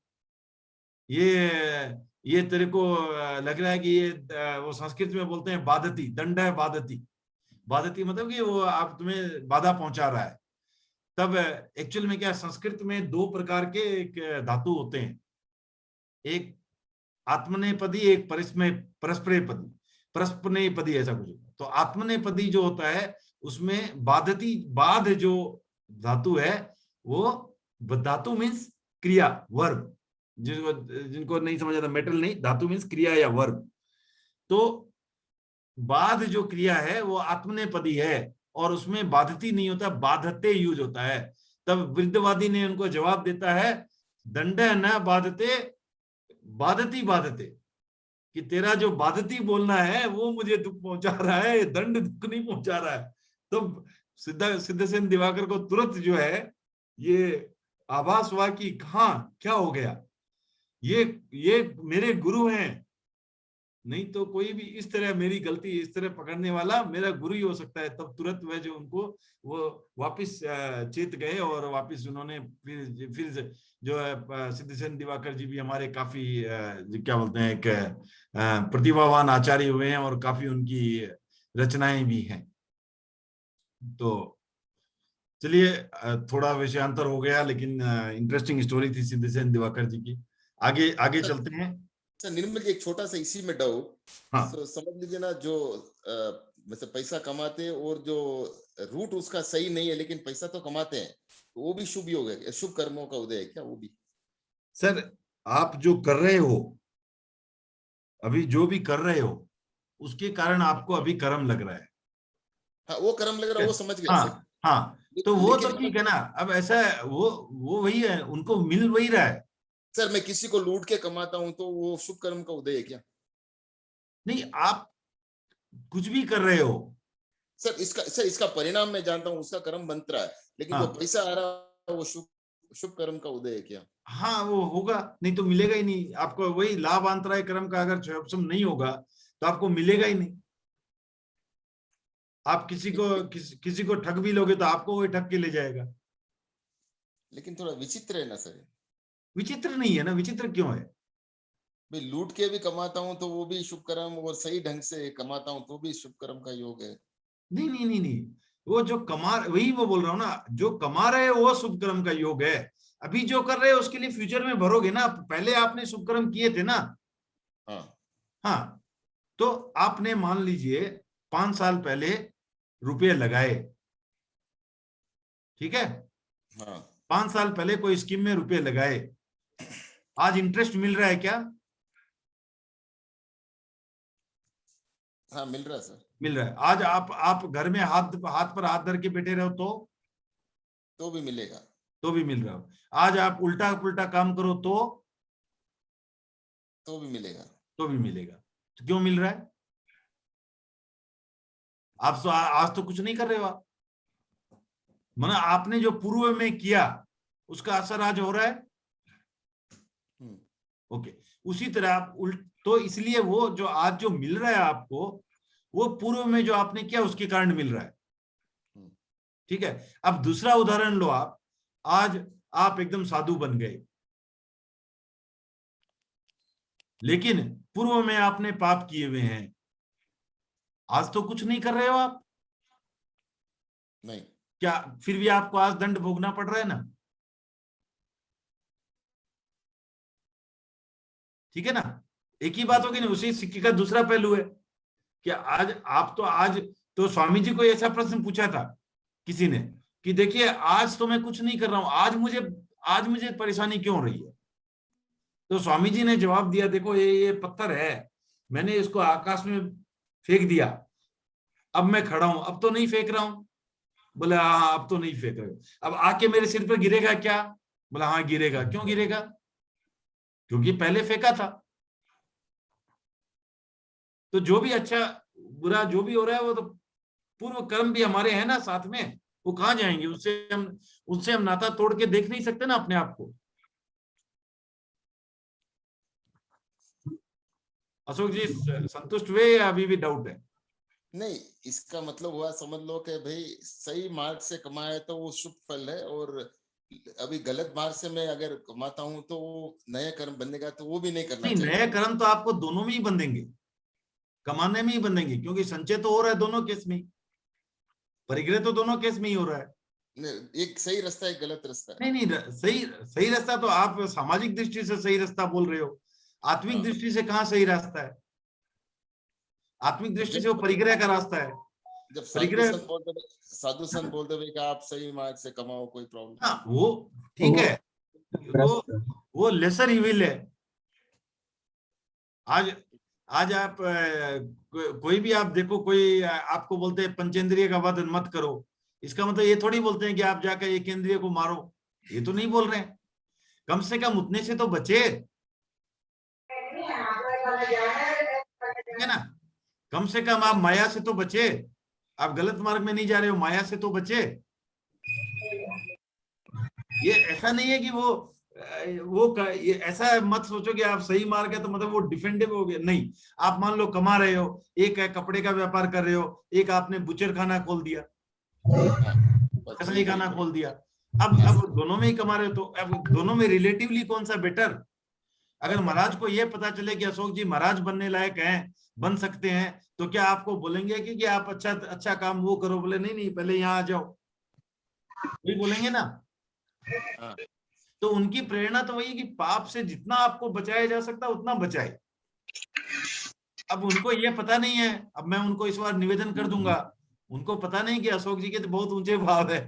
ये तेरे को लग रहा है कि ये वो संस्कृत में बोलते हैं बाधती, दंड है बाधती। बाधती मतलब कि वो आप तुम्हें बाधा पहुंचा रहा है। तब एक्चुअल में क्या, संस्कृत में दो प्रकार के एक धातु होते हैं, एक आत्मनेपदी, एक परस्परेपदी, परस्पनेपदी ऐसा कुछ। तो आत्मनेपदी जो होता है उसमें बाधती, बाध जो धातु है वो धातु मीन्स क्रिया, वर्ब। जिनको नहीं समझ आता, मेटल नहीं, धातु मीन्स क्रिया या वर्ब। तो बाध जो क्रिया है वो आत्मनेपदी है और उसमें बाधती नहीं होता, बाधते यूज होता है। तब वृद्धवादी ने उनको जवाब देता है, दंड न बाधते बाधती बाधते, कि तेरा जो बाधती बोलना है वो मुझे दुख पहुंचा रहा है, दंड दुख नहीं पहुंचा रहा है। तो सिद्धसेन दिवाकर को तुरंत जो है ये आभास हुआ कि हाँ क्या हो गया, ये मेरे गुरु हैं, नहीं तो कोई भी इस तरह मेरी गलती इस तरह पकड़ने वाला मेरा गुरु ही हो सकता है। तब तुरंत वह जो उनको वो वापिस चेत गए और वापिस उन्होंने फिर जो है सिद्धसेन दिवाकर जी भी हमारे काफी क्या बोलते हैं, एक प्रतिभावान आचार्य हुए हैं और काफी उनकी रचनाएं भी हैं। तो चलिए थोड़ा विषयांतर हो गया, लेकिन इंटरेस्टिंग स्टोरी थी सिद्धसेन दिवाकर जी की। आगे चलते हैं। सर निर्मल जी, एक छोटा सा इसी में डाउट। हाँ। तो समझ लीजिए ना, जो मतलब पैसा कमाते और जो रूट उसका सही नहीं है लेकिन पैसा तो कमाते हैं, तो वो भी शुभ योग है, शुभ कर्मों का उदय है क्या वो भी? सर आप जो कर रहे हो, अभी जो भी कर रहे हो उसके कारण आपको अभी कर्म लग रहा है। हाँ वो कर्म लग रहा है, वो समझ गया हाँ, सर। हाँ, तो वो तो ठीक है ना। अब ऐसा है, वो वही है, उनको मिल वही रहा है। सर मैं किसी को लूट के कमाता हूं तो वो शुभ कर्म का उदय है क्या? नहीं, आप कुछ भी कर रहे हो सर, इसका परिणाम मैं जानता हूं, उसका कर्म बनता है, लेकिन हाँ। जो पैसा आ रहा है वो शुभ कर्म का उदय है क्या? हाँ वो होगा, नहीं तो मिलेगा ही नहीं आपको। वही लाभ अंतराय कर्म का अगर क्षयोपशम नहीं होगा तो आपको मिलेगा ही नहीं। आप किसी को ठग भी लोगे तो आपको वही ठग के ले जाएगा। लेकिन थोड़ा विचित्र है ना सर। विचित्र नहीं है ना, विचित्र क्यों है? भाई लूट के भी कमाता हूं तो वो भी शुभ कर्म, और सही ढंग से कमाता हूं तो भी शुभ कर्म का योग है। नहीं नहीं नहीं नहीं, वो जो वही वो बोल रहा हूँ ना, जो कमा रहे हो वो शुभ कर्म का योग है। अभी जो कर रहे हो उसके लिए फ्यूचर में भरोगे ना, पहले आपने शुभ कर्म किए थे ना। हाँ, तो आपने मान लीजिए 5 साल पहले रुपये लगाए, ठीक है। 5 साल पहले कोई स्कीम में रुपये लगाए, आज इंटरेस्ट मिल रहा है क्या? हाँ मिल रहा है सर। मिल रहा है। आज आप घर में हाथ पर हाथ धर के बैठे रहो तो भी मिलेगा, तो भी मिल रहा हो। आज आप उल्टा पुल्टा काम करो तो भी मिलेगा, तो भी मिलेगा। तो क्यों मिल रहा है? आप आज तो कुछ नहीं कर रहे हो आप, माना आपने जो पूर्व में किया उसका असर आज हो रहा है। ओके, उसी तरह आप तो इसलिए वो जो आज जो मिल रहा है आपको, वो पूर्व में जो आपने किया उसके कारण मिल रहा है। ठीक है। अब दूसरा उदाहरण लो, आप आज आप एकदम साधु बन गए, लेकिन पूर्व में आपने पाप किए हुए हैं, आज तो कुछ नहीं कर रहे हो आप, नहीं, क्या फिर भी आपको आज दंड भोगना पड़ रहा है ना? ठीक है ना? एक ही बात होगी ना, उसी सिक्के का दूसरा पहलू है कि आज तो स्वामी जी को ऐसा प्रश्न पूछा था किसी ने कि देखिए आज तो मैं कुछ नहीं कर रहा हूं, आज मुझे परेशानी क्यों हो रही है? तो स्वामी जी ने जवाब दिया, देखो ये पत्थर है, मैंने इसको आकाश में फेंक दिया, अब मैं खड़ा हूं, अब तो नहीं फेंक रहा हूं। बोले हाँ, अब तो नहीं फेंक रहे, अब आके मेरे सिर पर गिरेगा क्या? बोला हाँ गिरेगा। क्यों गिरेगा? क्योंकि पहले फेंका था। तो जो भी अच्छा बुरा जो भी हो रहा है, वो तो पूर्व कर्म भी हमारे हैं ना साथ में, वो कहाँ जाएंगे? उससे हम नाता तोड़ के देख नहीं सकते ना अपने आप को। अशोक जी संतुष्ट हुए या अभी भी डाउट है? नहीं, इसका मतलब हुआ समझ लो कि भाई सही मार्ग से कमाए तो वो शुभ फल है, और अभी गलत मार्ग से मैं अगर कमाता हूं तो वो नया कर्म बनेगा, तो वो भी नहीं करना नहीं, चाहिए। नए कर्म तो आपको दोनों में ही बंधेंगे, कमाने में ही बंधेंगे, क्योंकि संचय तो हो रहा है दोनों केस में, परिग्रह तो दोनों केस में ही हो रहा है। एक सही रास्ता है, एक गलत रास्ता है। नहीं, सही रास्ता तो आप सामाजिक दृष्टि से सही रास्ता बोल रहे हो, आत्मिक दृष्टि से कहाँ सही रास्ता है? आत्मिक दृष्टि से वो परिग्रह का रास्ता है। जब परिग्रह साधु संत बोलते हुए कि आप सही मार्ग से कमाओ, कोई प्रॉब्लम? हाँ, वो ठीक है, वो लेसर इविल है। आज आप कोई भी आप देखो, कोई आपको बोलते हैं पंचेंद्रिय का वध मत करो, इसका मतलब ये थोड़ी बोलते हैं कि आप जाकर एक इंद्रिय को मारो, ये तो नहीं बोल रहे हैं। कम से कम उतने से तो बचे, है ना? कम से कम आप माया से तो बचे, आप गलत मार्ग में नहीं जा रहे हो, माया से तो बचे। ये ऐसा नहीं है कि ये ऐसा मत सोचो कि आप सही मार्ग है तो मतलब वो डिफेंडेबल हो गया, नहीं। आप मान लो कमा रहे हो, एक है कपड़े का व्यापार कर रहे हो, एक आपने बुचर खाना खोल दिया, कसाई खाना खोल दिया, अब दोनों में ही कमा रहे हो, तो अब दोनों में रिलेटिवली कौन सा बेटर? अगर महाराज को ये पता चले कि अशोक जी महाराज बनने लायक हैं, बन सकते हैं, तो क्या आपको बोलेंगे कि आप अच्छा काम वो करो? बोले नहीं पहले यहाँ आ जाओ, वही बोलेंगे ना। तो उनकी प्रेरणा तो वही कि पाप से जितना आपको बचाया जा सकता है उतना बचाए। अब उनको ये पता नहीं है, अब मैं उनको इस बार निवेदन कर दूंगा, उनको पता नहीं कि अशोक जी के तो बहुत ऊंचे भाव है,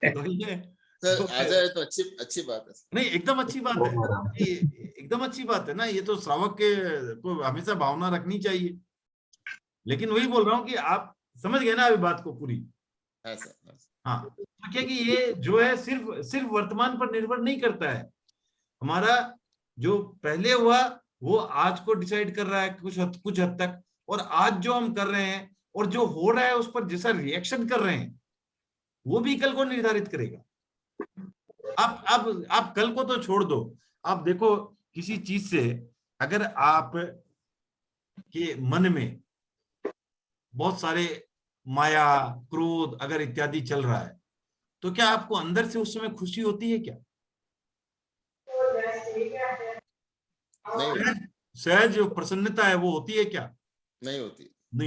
तो ये सर आ जाए तो अच्छी बात है। नहीं, एकदम अच्छी बात है, एकदम अच्छी बात है ना, ये तो श्रावक के को हमेशा भावना रखनी चाहिए। लेकिन वही बोल रहा हूँ कि आप समझ गए ना अभी बात को पूरी? हाँ, तो क्या कि ये जो है सिर्फ वर्तमान पर निर्भर नहीं करता है, हमारा जो पहले हुआ वो आज को डिसाइड कर रहा है कुछ हद तक, और आज जो हम कर रहे हैं और जो हो रहा है उस पर जैसा रिएक्शन कर रहे हैं वो भी कल को निर्धारित करेगा। आप कल को तो छोड़ दो, आप देखो किसी चीज से अगर आप के मन में बहुत सारे माया, क्रोध अगर इत्यादि चल रहा है, तो क्या आपको अंदर से उस समय खुशी होती है क्या? सहज जो प्रसन्नता है वो होती है क्या? नहीं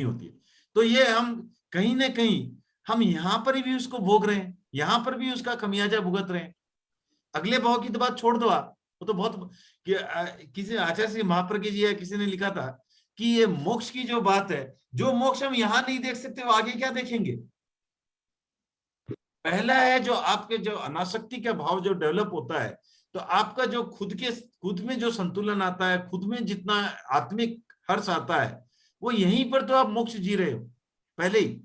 होती है। तो ये हम कहीं ना कहीं हम यहाँ पर भी उसको भोग रहे हैं, यहाँ पर भी उसका खमियाजा भुगत रहे हैं। अगले भाव की तो बात छोड़ दो आप, वो तो बहुत किसी आचार्य श्री महाप्रज्ञ जी या किसी ने लिखा था कि ये मोक्ष की जो बात है, जो मोक्ष हम यहाँ नहीं देख सकते वो आगे क्या देखेंगे? पहला है जो आपके जो अनासक्ति का भाव जो डेवलप होता है, तो आपका जो खुद में जो संतुलन आता है, खुद में जितना आत्मिक हर्ष आता है, वो यहीं पर तो आप मोक्ष जी रहे हो पहले ही।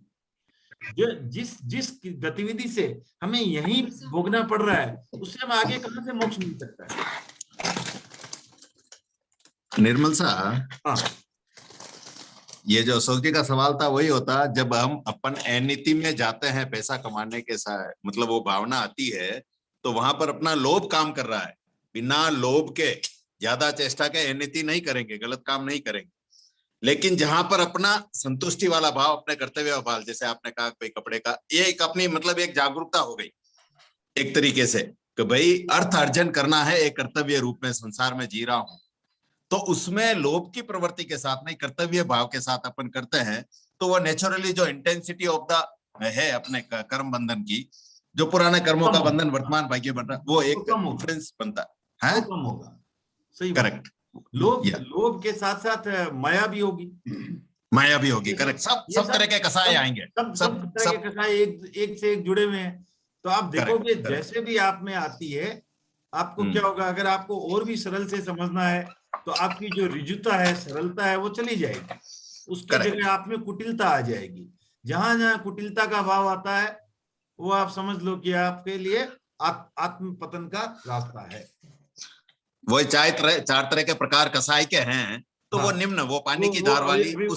जो जिस गतिविधि से हमें यहीं भोगना पड़ रहा है, उससे हम आगे कहां से मोक्ष मिल सकता है? निर्मल साहब, हाँ, ये जो अशोक जी का सवाल था वही होता, जब हम अपन अनीति में जाते हैं पैसा कमाने के साथ, मतलब वो भावना आती है तो वहां पर अपना लोभ काम कर रहा है। बिना लोभ के, ज्यादा चेष्टा के अनीति नहीं करेंगे, गलत काम नहीं करेंगे। लेकिन जहां पर अपना संतुष्टि वाला भाव, अपने कर्तव्य भाव, जैसे आपने कहा कोई कपड़े का, ये एक अपनी मतलब एक जागरूकता हो गई एक तरीके से कि भाई अर्थ अर्जन करना है, एक कर्तव्य रूप में संसार में जी रहा हूं, तो उसमें लोभ की प्रवृत्ति के साथ नहीं, कर्तव्य भाव के साथ अपन करते हैं, तो वो नेचुरली जो इंटेंसिटी ऑफ द है अपने कर्म बंधन की, जो पुराने कर्मों का बंधन वर्तमान भाग्य बन रहा, वो एक डिफरेंस बनता है, कम होगा। सही बात। करेक्ट। लोभ के साथ साथ माया भी होगी, माया भी होगी, करेक्ट। सब तरह के कसाय आएंगे, सब तरह के कसाय एक से एक जुड़े हुए हैं। तो आप देखोगे जैसे भी आप में आती है, आपको क्या होगा, अगर आपको और भी सरल से समझना है तो आपकी जो रिजुता है, सरलता है, वो चली जाएगी, उसकी जगह आप में कुटिलता आ जाएगी। जहां जहां कुटिलता का भाव आता है वो आप समझ लो कि आपके लिए आत्म पतन का रास्ता है। वही चार तरह के प्रकार कसाई के हैं, तो वो निम्न, वो पानी की धार वाली अभी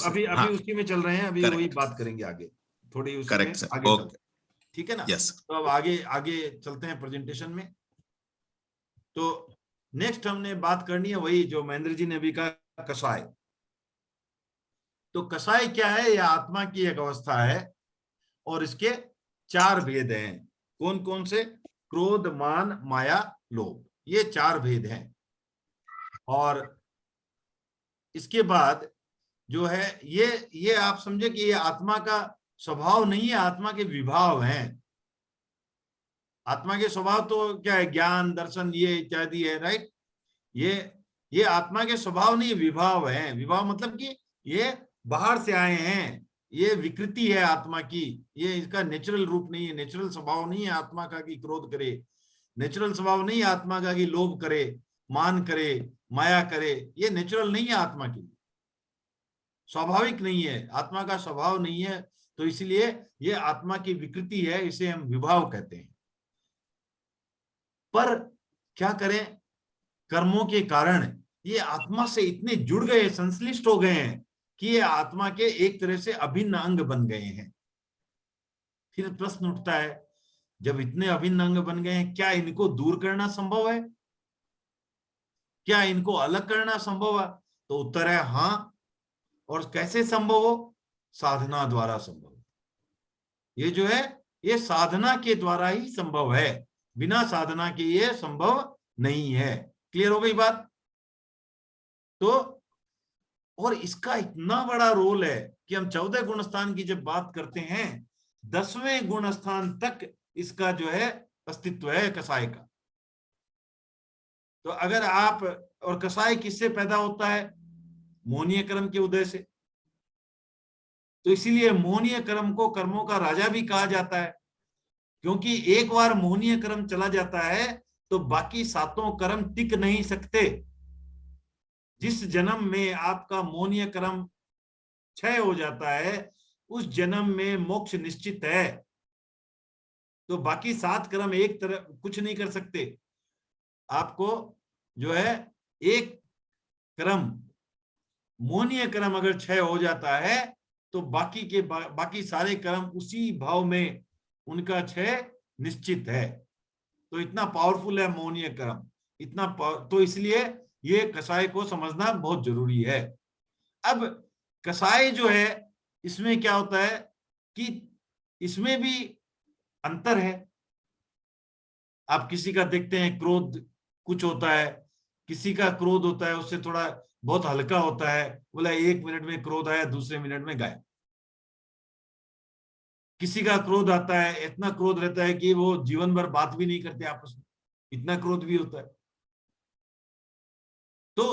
उसी में चल रहे हैं, अभी वही बात करेंगे आगे थोड़ी, उसी में आगे ठीक है ना। तो अब आगे चलते हैं प्रेजेंटेशन में। तो नेक्स्ट हमने बात करनी है वही जो महेंद्र जी ने भी कहा, कसाय। तो कसाय क्या है? यह आत्मा की एक अवस्था है और इसके 4 भेद हैं। कौन कौन से? क्रोध, मान, माया, लोभ, ये 4 भेद हैं। और इसके बाद जो है ये आप समझे कि ये आत्मा का स्वभाव नहीं है, आत्मा के विभाव हैं। आत्मा के स्वभाव तो क्या है? ज्ञान, दर्शन, ये इत्यादि है, राइट। ये आत्मा के स्वभाव नहीं, विभाव है। विभाव मतलब कि ये बाहर से आए हैं, ये विकृति है आत्मा की, ये इसका नेचुरल रूप नहीं है, नेचुरल स्वभाव नहीं है आत्मा का कि क्रोध करे, नेचुरल स्वभाव नहीं है आत्मा का कि लोभ करे, मान करे, माया करे, ये नेचुरल नहीं है आत्मा की, स्वाभाविक नहीं है, आत्मा का स्वभाव नहीं है। तो इसलिए ये आत्मा की विकृति है, इसे हम विभाव कहते हैं। पर क्या करें, कर्मों के कारण ये आत्मा से इतने जुड़ गए, संश्लिष्ट हो गए हैं कि ये आत्मा के एक तरह से अभिन्न अंग बन गए हैं। फिर प्रश्न उठता है, जब इतने अभिन्न अंग बन गए हैं, क्या इनको दूर करना संभव है? क्या इनको अलग करना संभव है? तो उत्तर है हाँ। और कैसे संभव हो? साधना द्वारा संभव। ये जो है ये साधना के द्वारा ही संभव है, बिना साधना के ये संभव नहीं है। क्लियर हो गई बात? तो और इसका इतना बड़ा रोल है कि हम 14 गुण स्थान की जब बात करते हैं, 10वें गुण स्थान तक इसका जो है अस्तित्व है कसाय का। तो अगर आप, और कसाय किससे पैदा होता है? मोहनीय कर्म के उदय से। तो इसीलिए मोहनीय कर्म को कर्मों का राजा भी कहा जाता है, क्योंकि एक बार मोहनीय कर्म चला जाता है तो बाकी 7 कर्म टिक नहीं सकते। जिस जन्म में आपका मोहनीय कर्म क्षय हो जाता है, उस जन्म में मोक्ष निश्चित है। तो बाकी 7 कर्म एक तरह कुछ नहीं कर सकते। आपको जो है एक कर्म, मोहनीय कर्म अगर क्षय हो जाता है तो बाकी सारे कर्म उसी भाव में उनका क्षय निश्चित है। तो इतना पावरफुल है मोहनीय कर्म, तो इसलिए ये कसाय को समझना बहुत जरूरी है। अब कसाय जो है, इसमें क्या होता है कि इसमें भी अंतर है। आप किसी का देखते हैं क्रोध कुछ होता है, किसी का क्रोध होता है उससे थोड़ा बहुत हल्का होता है, बोला 1 मिनट में क्रोध आया, दूसरे मिनट में गायब। किसी का क्रोध आता है, इतना क्रोध रहता है कि वो जीवन भर बात भी नहीं करते आपस में, इतना क्रोध भी होता है। तो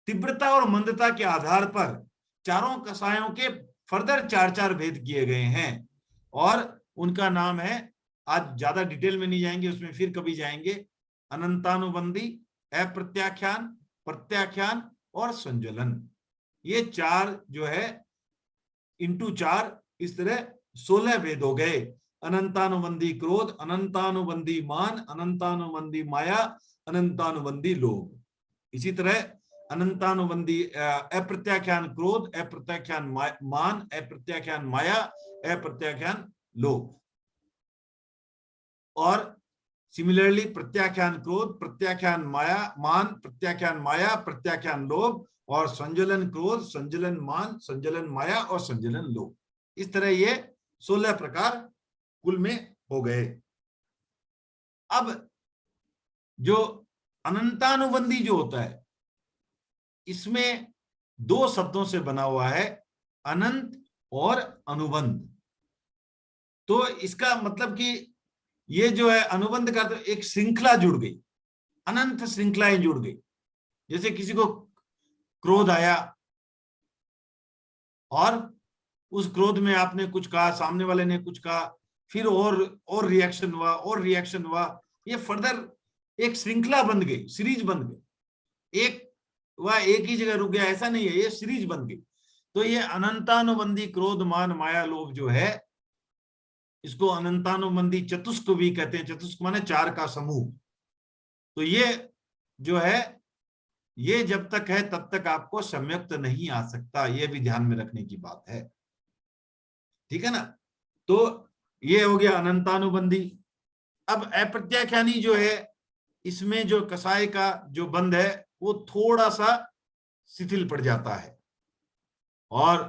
तीव्रता और मंदता के आधार पर चारों कसायों के फर्दर 4 भेद किए गए हैं और उनका नाम है, आज ज्यादा डिटेल में नहीं जाएंगे, उसमें फिर कभी जाएंगे, अनंतानुबंधी, अप्रत्याख्यान, प्रत्याख्यान और संज्वलन। ये 4 जो है इंटू 4, इस तरह 16 भेद हो गए। अनंतानुबंधी क्रोध, अनंतानुबंधी मान, अनंतानुबंधी माया, अनंतानुबंधी लोभ। इसी तरह अनंतानुबंधी अप्रत्याख्यान क्रोध, अप्रत्याख्यान मान, अप्रत्याख्यान माया, अप्रत्याख्यान लोभ। और सिमिलरली प्रत्याख्यान क्रोध, प्रत्याख्यान माया मान, प्रत्याख्यान माया, प्रत्याख्यान लोभ, और संज्वलन क्रोध, संज्वलन मान, संज्वलन माया और संज्वलन लोभ। इस तरह ये 16 प्रकार कुल में हो गए। अब जो अनंतानुबंधी जो होता है, इसमें दो शब्दों से बना हुआ है, अनंत और अनुबंध। तो इसका मतलब कि ये जो है अनुबंध का तो एक श्रृंखला जुड़ गई, अनंत श्रृंखलाएं जुड़ गई। जैसे किसी को क्रोध आया और उस क्रोध में आपने कुछ कहा, सामने वाले ने कुछ कहा, फिर और रिएक्शन हुआ और रिएक्शन हुआ, ये फर्दर एक श्रृंखला बन गई, सीरीज बन गई। एक ही जगह रुक गया ऐसा नहीं है, ये सीरीज बन गई। तो ये अनंतानुबंधी क्रोध मान माया लोभ जो है, इसको अनंतानुबंधी चतुष्क भी कहते हैं। चतुष्क माने चार का समूह। तो ये जो है, ये जब तक है तब तक आपको सम्यक्त नहीं आ सकता, ये भी ध्यान में रखने की बात है, ठीक है ना। तो ये हो गया अनंतानुबंधी। अब अप्रत्याख्यानी जो है, इसमें जो कसाय का जो बंध है वो थोड़ा सा शिथिल पड़ जाता है, और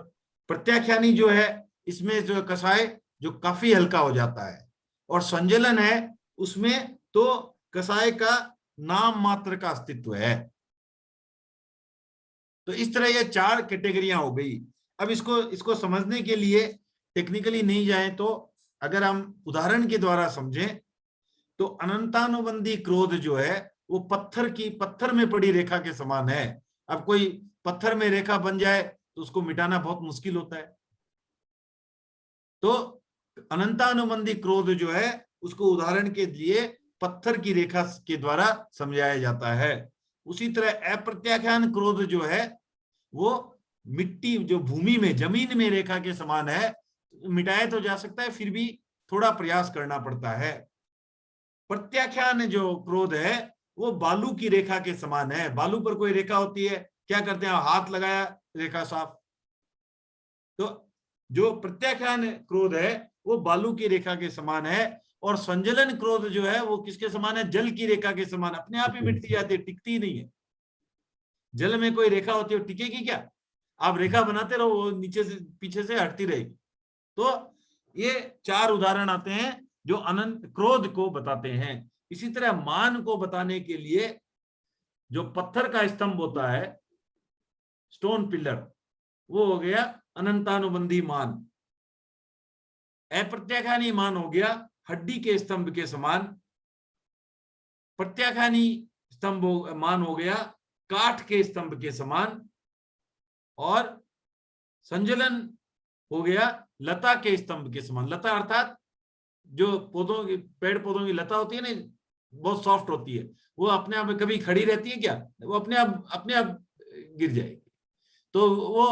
प्रत्याख्यानी जो है इसमें जो कसाय जो काफी हल्का हो जाता है, और संजलन है उसमें तो कसाय का नाम मात्र का अस्तित्व है। तो इस तरह ये चार कैटेगरियां हो गई। अब इसको समझने के लिए टेक्निकली नहीं जाए तो अगर हम उदाहरण के द्वारा समझें तो अनंतानुबंधी क्रोध जो है वो पत्थर में पड़ी रेखा के समान है। अब कोई पत्थर में रेखा बन जाए तो उसको मिटाना बहुत मुश्किल होता है। तो अनंतानुबंधी क्रोध जो है उसको उदाहरण के लिए पत्थर की रेखा के द्वारा समझाया जाता है। उसी तरह अप्रत्याख्यान क्रोध जो है वो मिट्टी जो भूमि में जमीन में रेखा के समान है, मिटाया तो जा सकता है, फिर भी थोड़ा प्रयास करना पड़ता है। प्रत्याख्यान जो क्रोध है वो बालू की रेखा के समान है। बालू पर कोई रेखा होती है, क्या करते हैं, हाथ लगाया रेखा साफ। तो जो प्रत्याख्यान क्रोध है वो बालू की रेखा के समान है, और संजलन क्रोध जो है वो किसके समान है, जल की रेखा के समान, अपने आप ही मिटती जाती है, टिकती नहीं है। जल में कोई रेखा होती है, टिकेगी क्या? आप रेखा बनाते रहो, वो नीचे से पीछे से हटती रहेगी। तो ये चार उदाहरण आते हैं जो अनंत क्रोध को बताते हैं। इसी तरह मान को बताने के लिए जो पत्थर का स्तंभ होता है, स्टोन पिलर, वो हो गया अनंतानुबंधी मान। अप्रत्याख्यानी मान हो गया हड्डी के स्तंभ के समान। प्रत्याख्यानी स्तंभ मान हो गया काठ के स्तंभ के समान, और संजलन हो गया लता के स्तंभ के समान। लता अर्थात जो पौधों की, पेड़ पौधों की लता होती है ना, बहुत सॉफ्ट होती है, वो अपने आप में कभी खड़ी रहती है क्या? वो अपने आप गिर जाएगी। तो वो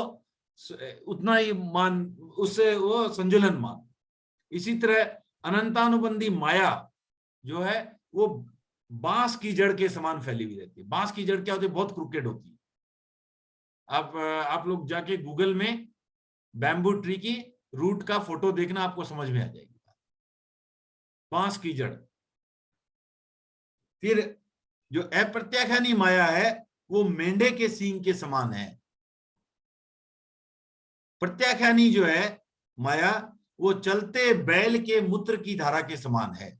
उतना ही मान, उससे वो संजलन मान। इसी तरह अनंतानुबंधी माया जो है वो बांस की जड़ के समान फैली हुई रहती है। बांस की जड़ क्या होती है, बहुत क्रिकेट होती है। आप लोग जाके गूगल में बैम्बू ट्री की रूट का फोटो देखना, आपको समझ में आ जाएगी बांस की जड़। फिर जो अप्रत्याख्यानी माया है वो मेंढे के सींग के समान है। प्रत्याख्यानी जो है माया वो चलते बैल के मूत्र की धारा के समान है,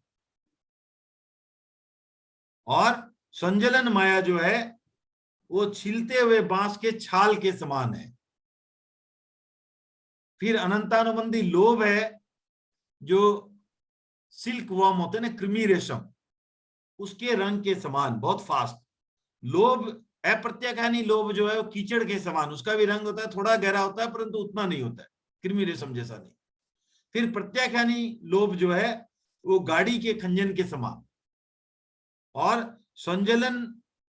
और संजलन माया जो है वो छिलते हुए बांस के छाल के समान है। फिर अनंतानुबंधी लोभ है जो सिल्क वर्म होते हैं ना, कृमि रेशम, उसके रंग के समान, बहुत फास्ट। लोभ, अप्रत्याख्यानी लोभ जो है वो कीचड़ के समान, उसका भी रंग होता है, थोड़ा गहरा होता है परंतु उतना नहीं होता है, कृमि रेशम जैसा नहीं। फिर प्रत्याख्यानी लोभ जो है वो गाड़ी के खंजन के समान, और संजलन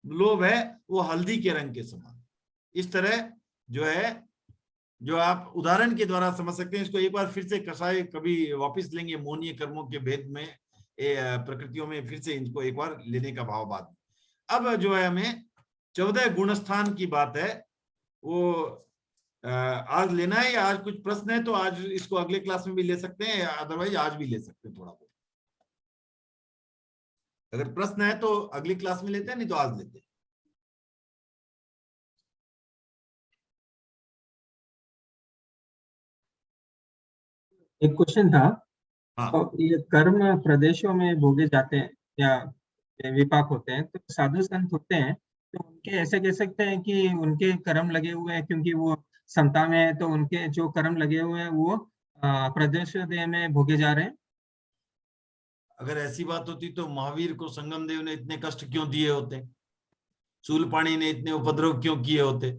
लोभ है वो हल्दी के रंग के समान। इस तरह जो है, जो आप उदाहरण के द्वारा समझ सकते हैं। इसको एक बार फिर से कसाय कभी वापस लेंगे, मोहनीय कर्मों के भेद में, प्रकृतियों में, फिर से इनको एक बार लेने का भाव बाद में। अब जो है हमें 14 गुणस्थान की बात है, वो आज लेना है, या आज कुछ प्रश्न है तो आज इसको अगले क्लास में भी ले सकते हैं, अदरवाइज आज भी ले सकते हैं थोड़ा बहुत। अगर प्रश्न है तो अगली क्लास में लेते हैं, नहीं तो आज लेते हैं। एक क्वेश्चन था। हाँ। तो ये कर्म प्रदेशों में भोगे जाते हैं या विपाक होते हैं, तो साधु संत होते हैं तो उनके ऐसे कह सकते हैं कि उनके कर्म लगे हुए हैं, क्योंकि वो समता में है, तो उनके जो कर्म लगे हुए हैं वो प्रदेश देह में भोगे जा रहे हैं। अगर ऐसी बात होती तो महावीर को संगम देव ने इतने कष्ट क्यों दिए होते, शूलपाणी ने इतने उपद्रव क्यों किए होते?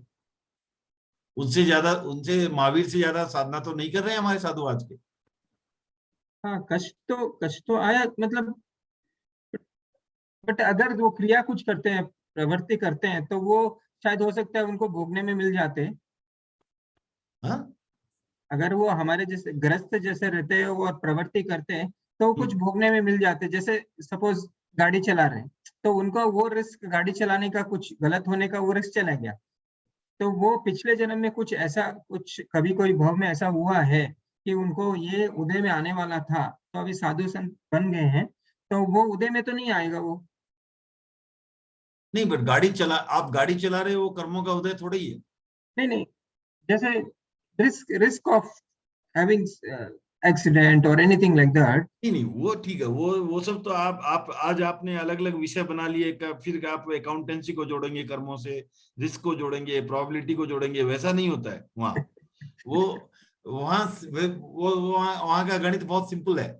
उनसे महावीर से ज्यादा साधना तो नहीं कर रहे हैं हमारे साधु आज के। हाँ, कष्ट तो आया, मतलब बट अगर वो क्रिया कुछ करते हैं, प्रवृत्ति करते हैं, तो वो शायद हो सकता है उनको भोगने में मिल जाते। हाँ? अगर वो हमारे जैसे ग्रस्त जैसे रहते हैं और प्रवृत्ति करते हैं तो वो कुछ भोगने में मिल जाते। जैसे सपोज गाड़ी चला रहे हैं तो उनको वो रिस्क, गाड़ी चलाने का कुछ गलत होने का वो रिस्क चला गया, तो वो पिछले जन्म में कुछ ऐसा, कुछ कभी कोई भव में ऐसा हुआ है कि उनको ये उदय में आने वाला था, तो अभी साधु संत बन गए हैं, तो वो उदय में तो नहीं आएगा वो। नहीं, बट आप गाड़ी चला रहे हो, वो कर्मों का उदय थोड़ा ही है। नहीं, जैसे रिस्क ऑफ हैविंग एक्सीडेंट और एनीथिंग लाइक दैट। नहीं, वो ठीक है, वो सब तो आप आज आपने अलग अलग विषय बना लिए, फिर आप अकाउंटेंसी को जोड़ेंगे कर्मों से, रिस्क को जोड़ेंगे, प्रोबेबिलिटी को जोड़ेंगे, वैसा नहीं होता है वहां। वहां का गणित बहुत सिंपल है,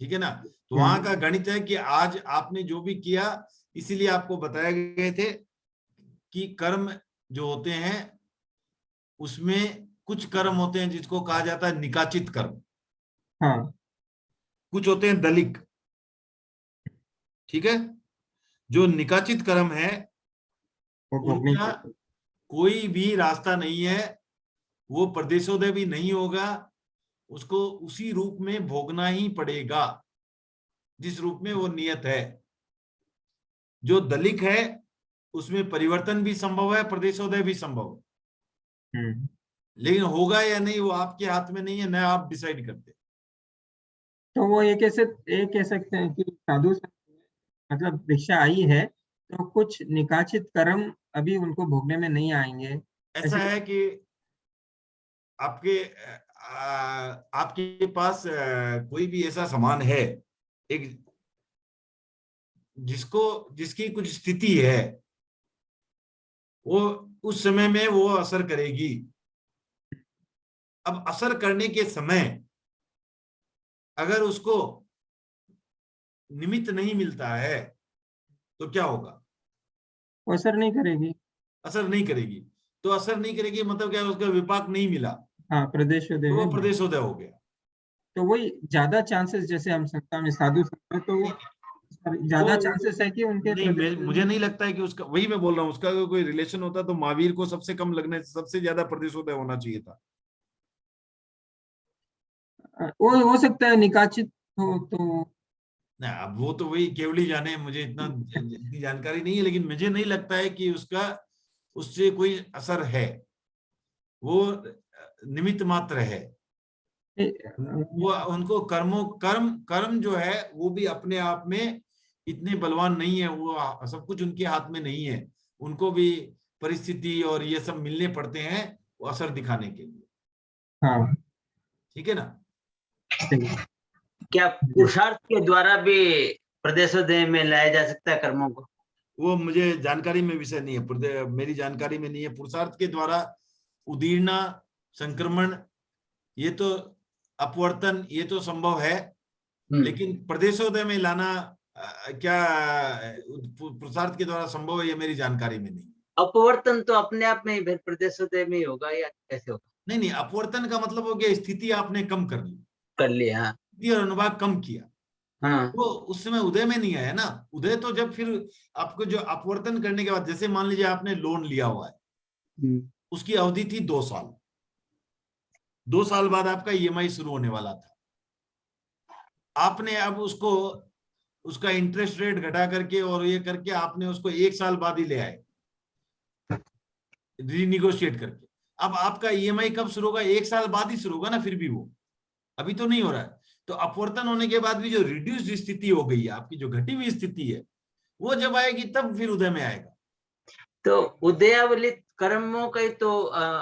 ठीक है ना। तो वहां का गणित है कि आज आपने जो भी किया, इसीलिए आपको बताया गए थे कि कर्म जो होते हैं उसमें कुछ कर्म होते हैं जिसको कहा जाता है निकाचित कर्म। हाँ। कुछ होते हैं दलिक, ठीक है। जो निकाचित कर्म है उनका कोई भी रास्ता नहीं है, वो प्रदेशोदय भी नहीं होगा, उसको उसी रूप में भोगना ही पड़ेगा जिस रूप में वो नियत है। जो दलिक है उसमें परिवर्तन भी संभव है, प्रदेशोदय भी संभव है, लेकिन होगा या नहीं वो आपके हाथ में नहीं है, ना आप डिसाइड करते। तो वो ये कह सकते हैं कि साधु मतलब दीक्षा आई है तो कुछ निकाचित कर्म अभी उनको भोगने में नहीं आएंगे। ऐसा है कि आपके पास कोई भी ऐसा सामान है, एक जिसकी कुछ स्थिति है, वो उस समय में वो असर करेगी। अब असर करने के समय अगर उसको निमित्त नहीं मिलता है तो क्या होगा? असर नहीं करेगी। असर नहीं करेगी, तो असर नहीं करेगी मतलब क्या, उसका विपाक नहीं मिला, हाँ, प्रदेशोदय, तो वो प्रदेशोदय हो गया। तो वही ज्यादा चांसेस, जैसे हम संस्था में साधु संत है तो ज्यादा चांसेस है कि उनके नहीं, मुझे नहीं लगता है कि उसका, वही मैं बोल रहा हूँ, उसका कोई रिलेशन होता तो महावीर को सबसे कम लगने, सबसे ज्यादा प्रदेशोदय होना चाहिए था। वो हो सकता है निकाचित हो तो। नहीं, अब वो तो वही केवली जाने, मुझे इतनी जानकारी नहीं है, लेकिन मुझे नहीं लगता है कि उससे कोई असर है, वो निमित्त मात्र है। वो उनको कर्म जो है वो भी अपने आप में इतने बलवान नहीं है, वो सब कुछ उनके हाथ में नहीं है, उनको भी परिस्थिति और ये सब मिलने पड़ते हैं वो असर दिखाने के लिए। हाँ, ठीक है ना। क्या पुरुषार्थ के द्वारा भी प्रदेशोदय में लाया जा सकता है कर्मों को? वो मुझे जानकारी में विषय नहीं है, मेरी जानकारी में नहीं है। पुरुषार्थ के द्वारा उदीर्णा, संक्रमण, ये तो अपवर्तन, ये तो संभव है, लेकिन प्रदेशोदय में लाना क्या पुरुषार्थ के द्वारा संभव है, ये मेरी जानकारी में नहीं। अपवर्तन तो अपने आप में ही प्रदेशोदय में ही होगा या कैसे होगा? नहीं, अपवर्तन का मतलब हो गया स्थिति आपने कम कर लिया, हाँ। स्थिति और अनुभाग कम किया, हाँ। वो उस समय उदय में नहीं आया ना। उदय तो जब फिर आपको जो अपवर्तन करने के बाद, जैसे मान लीजिए आपने लोन लिया हुआ है, उसकी अवधि थी 2 साल, 2 साल बाद आपका ईएमआई शुरू होने वाला था, आपने अब उसका इंटरेस्ट रेट घटा करके और ये करके आपने उसको 1 साल बाद ही ले आए, रीनिगोशिएट करके। अब आपका ईएमआई कब शुरू होगा? 1 साल बाद ही शुरू होगा ना, फिर भी वो अभी तो नहीं हो रहा है। तो अपवर्तन होने के बाद भी जो रिड्यूस्ड स्थिति हो गई है, आपकी जो घटी हुई स्थिति है, वो जब आएगी तब फिर उदय में आएगा। तो उदयावलित कर्मों का ही तो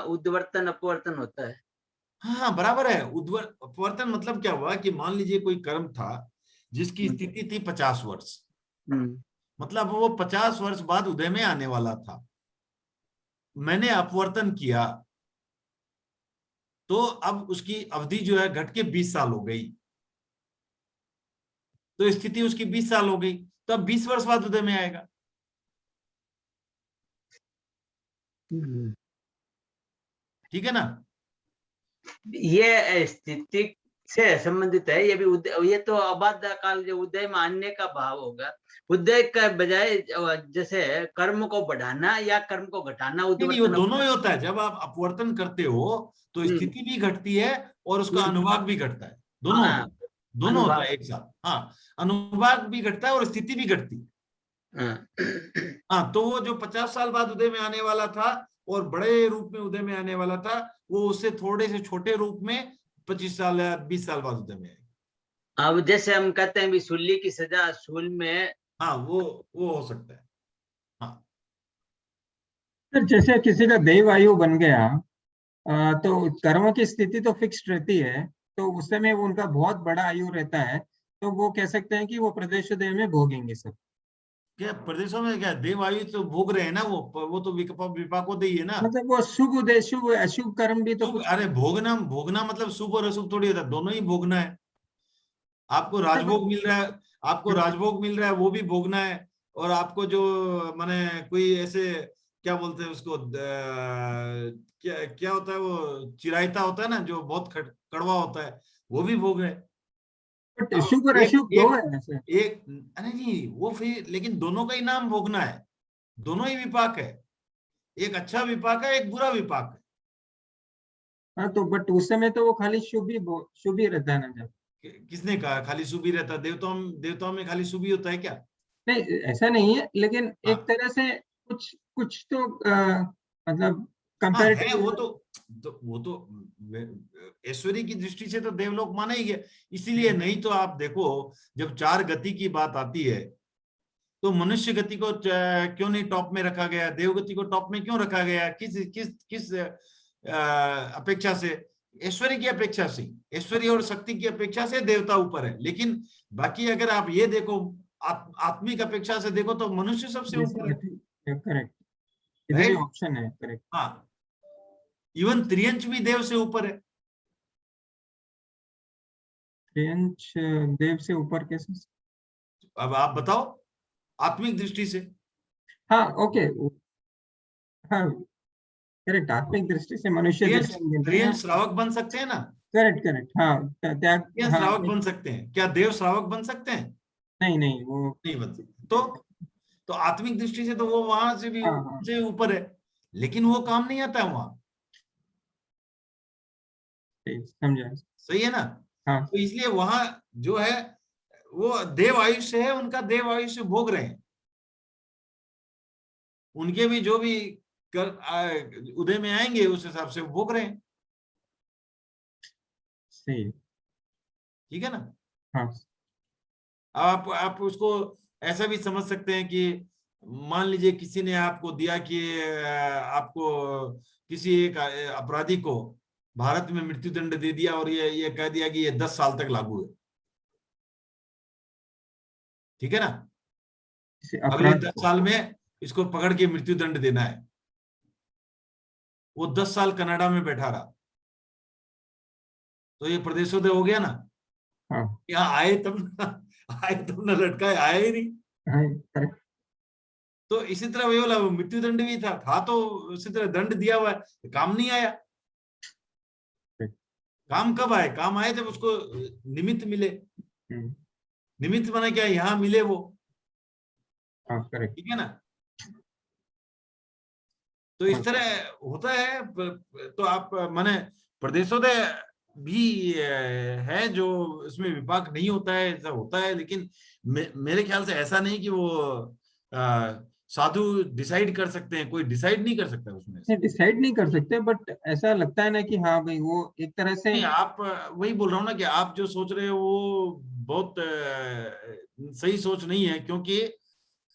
उद्वर्तन अपवर्तन होता है। हाँ, बराबर है। अपवर्तन मतलब क्या हुआ कि मान लीजिए कोई कर्म था जिसकी स्थिति थी 50 वर्ष, मतलब वो 50 वर्ष बाद उदय में आने वाला था, मैंने अपवर्तन किया तो अब उसकी अवधि जो है घट के 20 साल हो गई, तो स्थिति उसकी 20 साल हो गई, तो अब 20 वर्ष बाद उदय में आएगा। ठीक है ना? ये स्थिति से संबंधित है, ये भी ये तो अबाध काल जो उदय में आने का भाव होगा, उदय का बजाय जैसे कर्म को बढ़ाना या कर्म को घटाना, नहीं, वो दोनों ही होता है। जब आप अपवर्तन करते हो तो स्थिति भी घटती है और उसका अनुभाग भी घटता है, दोनों होता है, दोनों होता है एक साथ। हाँ, अनुभाग भी घटता है और स्थिति भी घटती है। हाँ, तो वो जो 50 साल बाद उदय में आने वाला था और बड़े रूप में उदय में आने वाला था, वो उससे थोड़े से छोटे रूप में 25 साल या 20 साल बाद उदय में आएगा। अब जैसे हम कहते हैं भी सूली की सजा सूल में, हाँ, वो हो सकता है। हाँ सर, जैसे किसी का देव आयु बन गया तो कर्मों की स्थिति तो फिक्स्ड रहती है, तो उस समय वो उनका बहुत बड़ा आयु रहता है, तो वो कह सकते हैं कि वो प्रदेश देव में भोगेंगे सब। क्या प्रदेशों में क्या देव आयु तो भोग रहे हैं ना, वो तो विपाकोदयी है ना। मतलब वो शुभ उदय शुभ अशुभ कर्म भी तो कुछ। अरे भोगना मतलब शुभ और अशुभ थोड़ी होता है, दोनों ही भोगना है। आपको राजभोग मिल रहा है, आपको राजभोग मिल रहा है, वो भी भोगना है। और आपको जो माने कोई ऐसे क्या बोलते हैं उसको, क्या होता है वो चिरायता होता है ना, जो बहुत कड़वा होता है, वो भी भोग है। शुभ और अशुभ दो है ऐसे। अरे नहीं, वो फिर लेकिन दोनों का ही नाम भोगना है, दोनों ही विपाक है, एक अच्छा विपाक है, एक बुरा विपाक है। हाँ, तो बट उस समय तो वो खाली शुभ ही रहता है ना। जब किसने कहा खाली शुभ ही रहता है? देवताओं में खाली शुभ ही होता है क्या? नहीं, ऐसा नहीं है, लेकिन हाँ। एक तरह से कुछ तो मतलब हाँ, कंपैरेटिव है वो तो ऐश्वर्य की दृष्टि से तो देवलोक माना ही गया। इसीलिए नहीं तो आप देखो, जब 4 गति की बात आती है तो मनुष्य गति को क्यों नहीं टॉप में रखा गया, देवगति को टॉप में क्यों रखा गया? किस अपेक्षा से? ऐश्वर्य की अपेक्षा से, ऐश्वर्य और शक्ति की अपेक्षा से देवता ऊपर है। लेकिन बाकी अगर आप ये देखो, आत्मिक अपेक्षा से देखो तो मनुष्य सबसे ऊपर है। करेक्ट, इधर भी ऑप्शन है। करेक्ट। हाँ, इवन त्रियंच भी देव से ऊपर है। त्रियंच देव से ऊपर कैसे? अब आप बताओ आत्मिक दृष्टि से। हाँ, ओके, हाँ करेक्ट, आत्मिक दृष्टि से मनुष्य जैसे त्रियंच श्रावक बन सकते हैं ना। करेक्ट, हाँ त्याग। त्रियंच श्रावक बन सकते हैं क्या? देव श्रावक बन सकते हैं? नहीं, वो नहीं बन सकते। तो आत्मिक दृष्टि से तो वो वहां से भी से ऊपर है, लेकिन वो काम नहीं आता है वहां। समझा। सही है ना? हाँ। तो इसलिए वहां जो है वो देव आयुष्य है, उनका देव आयुष्य भोग रहे हैं। उनके भी जो भी उदय में आएंगे उस हिसाब से भोग रहे हैं। सही। ठीक है ना? हाँ। आप उसको ऐसा भी समझ सकते हैं कि मान लीजिए किसी ने आपको दिया कि आपको किसी एक अपराधी को भारत में मृत्यु दंड दे दिया और ये कह दिया कि ये 10 साल तक लागू है। ठीक है ना? अगले 10 साल में इसको पकड़ के मृत्यु दंड देना है। वो 10 साल कनाडा में बैठा रहा, तो ये प्रदेशोदय हो गया ना। हाँ। यहाँ आए तब न लटकाए, आए ही नहीं। तो इसी तरह वही वाला मृत्यु दंड भी था तो उसी तरह दंड दिया हुआ है, काम नहीं आया। काम कब आए? काम आए जब उसको निमित्त मिले। निमित्त माने क्या? यहाँ मिले वो। ठीक है ना? तो इस तरह होता है। तो आप माने प्रदेशोदय भी है जो इसमें विपाक नहीं होता है, ऐसा होता है। लेकिन मेरे ख्याल से ऐसा नहीं कि वो साधु डिसाइड कर सकते हैं, कोई डिसाइड नहीं कर सकता उसमें। डिसाइड नहीं कर सकते, बट ऐसा लगता है ना कि हाँ भाई वो एक तरह से नहीं, आप वही बोल रहा हूँ ना कि आप जो सोच रहे हो वो बहुत सही सोच नहीं है। क्योंकि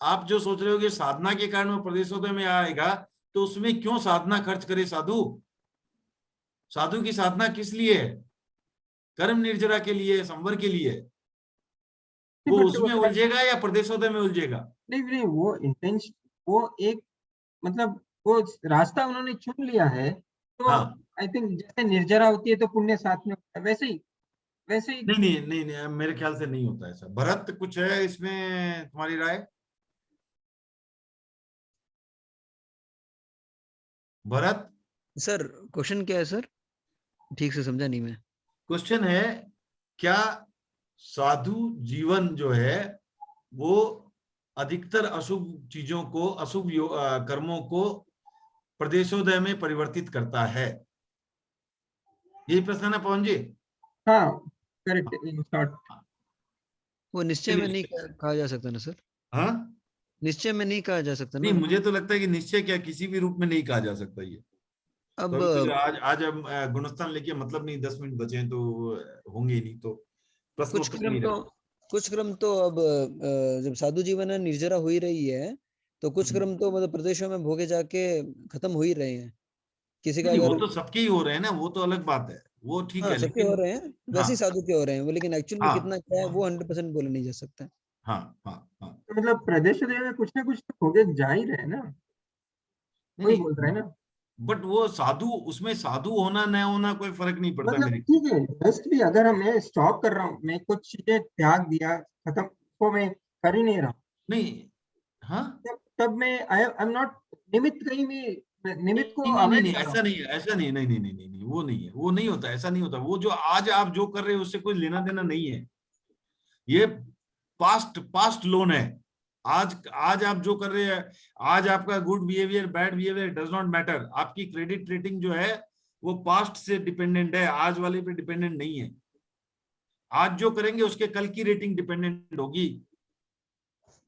आप जो सोच रहे हो कि साधना के कारण वो प्रदेशोदय में आएगा, तो उसमें क्यों साधना खर्च करे साधु? साधु की साधना किस लिए है? कर्म निर्जरा के लिए, संवर के लिए। वो उसमें उलझेगा या प्रदेशोदय में उलझेगा? नहीं, वो इंटेंशन, वो एक मतलब वो रास्ता उन्होंने चुन लिया है, तो आई थिंक जैसे निर्जरा होती है तो पुण्य साथ में होता है, वैसे ही नहीं, मेरे ख्याल से नहीं होता ऐसा। भरत, कुछ है इसमें तुम्हारी राय? भरत सर क्वेश्चन क्या है सर? ठीक से समझा नहीं मैं। क्वेश्चन है, क्या साधु जीवन जो है वो अधिकतर अशुभ चीजों को, अशुभ कर्मों को प्रदेशोदय में परिवर्तित करता है? यही प्रश्न है ना पवन जी? हाँ, करेक्ट, इन शॉर्ट। वो निश्चय में नहीं कहा जा सकता ना सर? हाँ, निश्चय में नहीं कहा जा सकता ना? नहीं, मुझे तो लगता है कि निश्चय क्या, किसी भी रूप में नहीं कहा जा सकता ये। अब तो आज हम गुणस्थान लेके मतलब नहीं, 10 मिनट बचे हैं तो होंगे ही नहीं, तो प्रश्न कुछ क्रम तो अब जब साधु जीवन है, निर्जरा हो ही रही है, तो कुछ क्रम तो मतलब प्रदेशों में भोगे जाके खत्म हो ही रहे हैं। किसी का नहीं, अगर वो तो सबके ही हो रहे हैं ना, वो तो अलग बात है, वो ठीक है, सबके हो रहे हैं, वैसे ही साधु के हो रहे हैं वो, लेकिन एक्चुअल में कितना क्या है वो 100% बोला नहीं जा सकता। हाँ। तो मतलब प्रदेशोदय में कुछ ना कुछ तो भोगे जा ही रहे हैं ना, वही बोल रहे हैं ना। बट वो साधु, उसमें साधु होना न होना कोई फर्क नहीं पड़ता मतलब मेरे। ठीक है, रेस्ट भी अगर मैं स्टॉप कर रहा हूँ, मैं कुछ चीजें त्याग दिया, खत्म, तो मैं कर ही नहीं रहा, नहीं, हाँ, तब मैं आई एम नॉट निमित्त, कहीं भी निमित्त को नहीं, अवॉइड कर रहा ऐसा हूँ। नहीं है, ऐसा नहीं, नहीं, वो नहीं है, वो नहीं होता, ऐसा नहीं होता। वो जो आज आप जो कर रहे हो उससे कोई लेना देना नहीं है, ये पास्ट लोन है। आज आप जो कर रहे हैं, आज आपका good behaviour, bad behaviour does not matter. आपकी क्रेडिट रेटिंग जो है वो पास्ट से डिपेंडेंट है, आज वाले पे डिपेंडेंट नहीं है। आज जो करेंगे उसके कल की रेटिंग डिपेंडेंट होगी।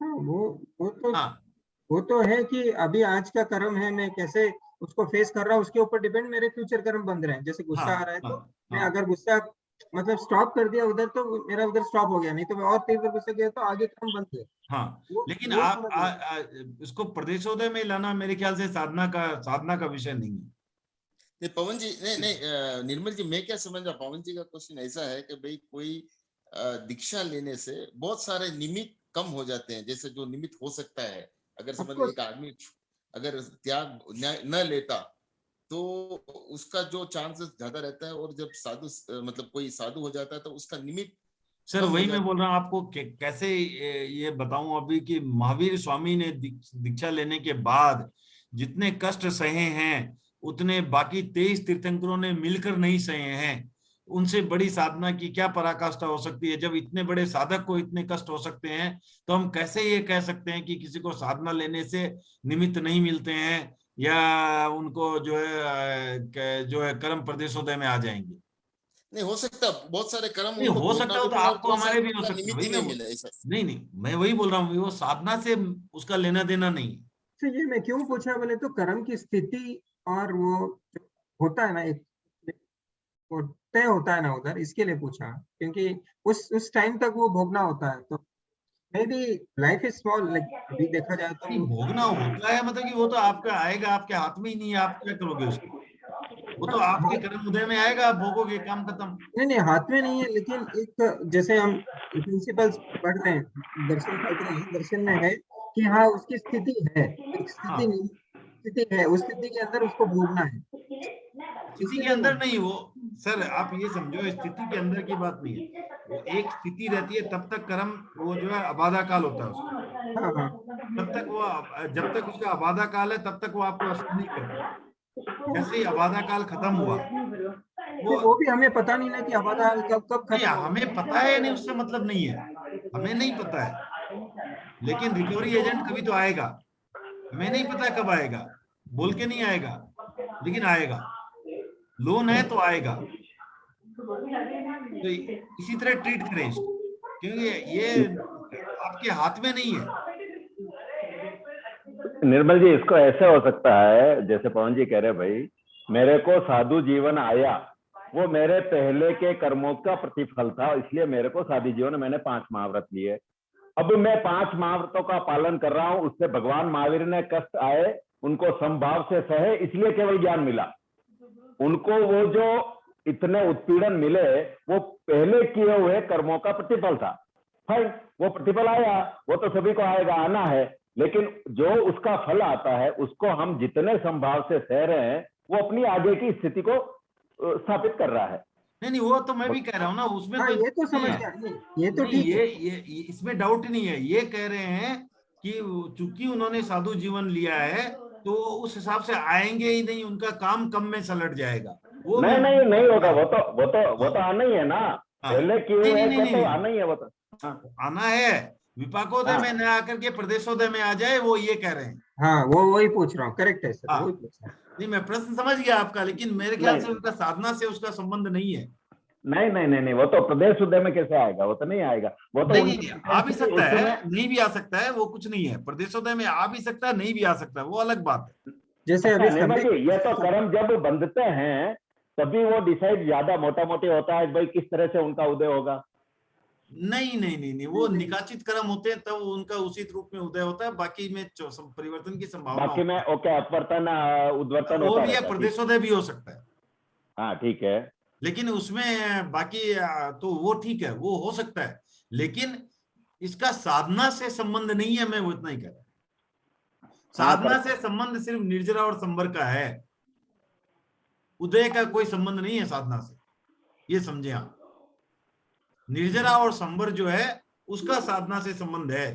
हाँ, वो तो है कि अभी आज का कर्म है, मैं कैसे उसको फेस कर रहा हूँ उसके ऊपर डिपेंड मेरे फ्यूचर कर्म बन रहे हैं। जैसे गुस्सा आ रहा है तो मैं अगर गुस्सा मतलब स्टॉप कर दिया उधर, तो मेरा उधर स्टॉप हो गया, नहीं तो मैं और तीव्र गुस्सा किया तो आगे कर्म बन गया। हाँ, लेकिन आप इसको प्रदेशोदय में लाना मेरे ख्याल से साधना का विषय नहीं है। नहीं पवन जी, नहीं निर्मल जी, मैं क्या समझ रहा, पवन जी का क्वेश्चन ऐसा है कि भाई कोई दीक्षा लेने से बहुत सारे निमित्त कम हो जाते हैं, जैसे जो निमित्त हो सकता है, अगर समझ एक आदमी अगर त्याग न लेता तो उसका जो चांसेस ज्यादा रहता है, और जब साधु मतलब कोई साधु हो जाता है तो उसका निमित्त सर वही मैं बोल रहा हूँ आपको, कैसे ये बताऊं अभी कि महावीर स्वामी ने दीक्षा लेने के बाद जितने कष्ट सहे हैं उतने बाकी 23 तीर्थंकरों ने मिलकर नहीं सहे हैं। उनसे बड़ी साधना की क्या पराकाष्ठा हो सकती है? जब इतने बड़े साधक को इतने कष्ट हो सकते हैं तो हम कैसे ये कह सकते हैं कि किसी को साधना लेने से निमित्त नहीं मिलते हैं या उनको जो है कर्म प्रदेशोदय में आ जाएंगे? नहीं हो सकता, बहुत सारे कर्म नहीं हो सकता हो तो आपको हमारे भी हो सकता है। नहीं, मैं वही बोल रहा हूँ, वो साधना से उसका लेना देना नहीं है। तो ये मैं क्यों पूछा बोले तो कर्म की स्थिति और वो होता है ना, एक वो तय होता है ना उधर, इसके लिए पूछा, क्योंकि उस टाइम तक वो भोगना होता है। तो may be life is small, like अभी देखा जाए तो भोगना होता है, मतलब कि वो तो आपका आएगा, आपके हाथ में ही नहीं है, आप क्या करोगे उसको? वो तो आपके कर्म उदय में आएगा, आप भोगोगे, काम खत्म। नहीं, हाथ में नहीं है, लेकिन एक जैसे हम प्रिंसिपल्स पढ़ रहे हैं, दर्शन पढ़ रहे हैं, दर्शन में है कि हाँ उसकी स्थिति है, एक स्थिति है, उस स्थिति के अंदर उसको भोगना है। स्थिति के अंदर नहीं, वो सर आप ये समझो, स्थिति के अंदर की बात नहीं है, वो एक स्थिति रहती है, तब तक कर्म वो जो है अबाधा काल होता है उसका। तब तक वो, जब तक उसका अबाधा काल है तब तक वो आपको असर नहीं करता। जैसे ही अबाधा काल खत्म हुआ, वो भी हमें पता नहीं ना कि अबाधा कब खत्म होगा। हमें पता है नहीं, उससे मतलब नहीं है, हमें नहीं पता है, लेकिन रिकवरी एजेंट कभी तो आएगा। हमें नहीं पता कब आएगा, बोल के नहीं आएगा, लेकिन आएगा। लोन है तो आएगा। तो इसी तरह ट्रीट करें इसको, क्योंकि ये आपके हाथ में नहीं है। निर्मल जी, इसको ऐसे हो सकता है जैसे पवन जी कह रहे भाई, मेरे को साधु जीवन आया, वो मेरे पहले के कर्मों का प्रतिफल था, इसलिए मेरे को साधु जीवन, मैंने 5 महाव्रत लिए। अब मैं 5 महाव्रतों का पालन कर रहा हूं, उससे भगवान महावीर ने कष्ट आए, उनको समभाव से सहे, इसलिए केवल ज्ञान मिला उनको। वो जो इतने उत्पीड़न मिले वो पहले किए हुए कर्मों का प्रतिफल था। फाइन, वो प्रतिफल आया, वो तो सभी को आएगा, आना है, लेकिन जो उसका फल आता है उसको हम जितने संभाव से सह रहे हैं वो अपनी आगे की स्थिति को स्थापित कर रहा है। नहीं वो तो मैं भी कह रहा हूँ ना, उसमें हाँ, कोई ये तो समझ नहीं गया, है। ये तो नहीं, ठीक है। ये इसमें डाउट नहीं है। ये कह रहे हैं कि चूंकि उन्होंने साधु जीवन लिया है तो उस हिसाब से आएंगे ही नहीं, उनका काम कम में सलट जाएगा। वो नहीं होगा, वो तो आना ही है ना, पहले क्यों है वो तो आना ही है, वो तो आना है। विपाकोदय में न आकर के प्रदेशोदय में आ जाए, वो ये कह रहे हैं। हाँ, वो वही पूछ रहा हूँ, करेक्ट है सर, वही पूछ रहा हूँ। नहीं, मैं प्रश्न समझ गया आपका, लेकिन मेरे ख्याल से उनका साधना से उसका संबंध नहीं है। नहीं, वो तो प्रदेश उदय में कैसे आएगा, वो तो नहीं आएगा, वो तो नहीं आ भी सकता है, नहीं भी आ सकता है, वो कुछ नहीं है। प्रदेशोदय में आ भी सकता है, नहीं भी आ सकता है, वो अलग बात है। जैसे अभी ये तो कर्म जब बंधते हैं तभी वो डिसाइड ज्यादा मोटा मोटी होता है भाई किस तरह से उनका उदय होगा। नहीं, वो निकाचित कर्म होते हैं तब उनका उचित रूप में उदय होता है, बाकी में परिवर्तन की संभावना, बाकी में ओके अपवर्तन उद्वर्तन वो होता भी है, प्रदेशोदय भी हो सकता है। हाँ ठीक है, लेकिन उसमें बाकी तो वो ठीक है, वो हो सकता है, लेकिन इसका साधना से संबंध नहीं है। मैं वो इतना ही कह रहा हूं, साधना से संबंध सिर्फ निर्जरा और संबर का है, उदय का कोई संबंध नहीं है साधना से, ये समझे आप। निर्जरा और संबर जो है उसका साधना से संबंध है।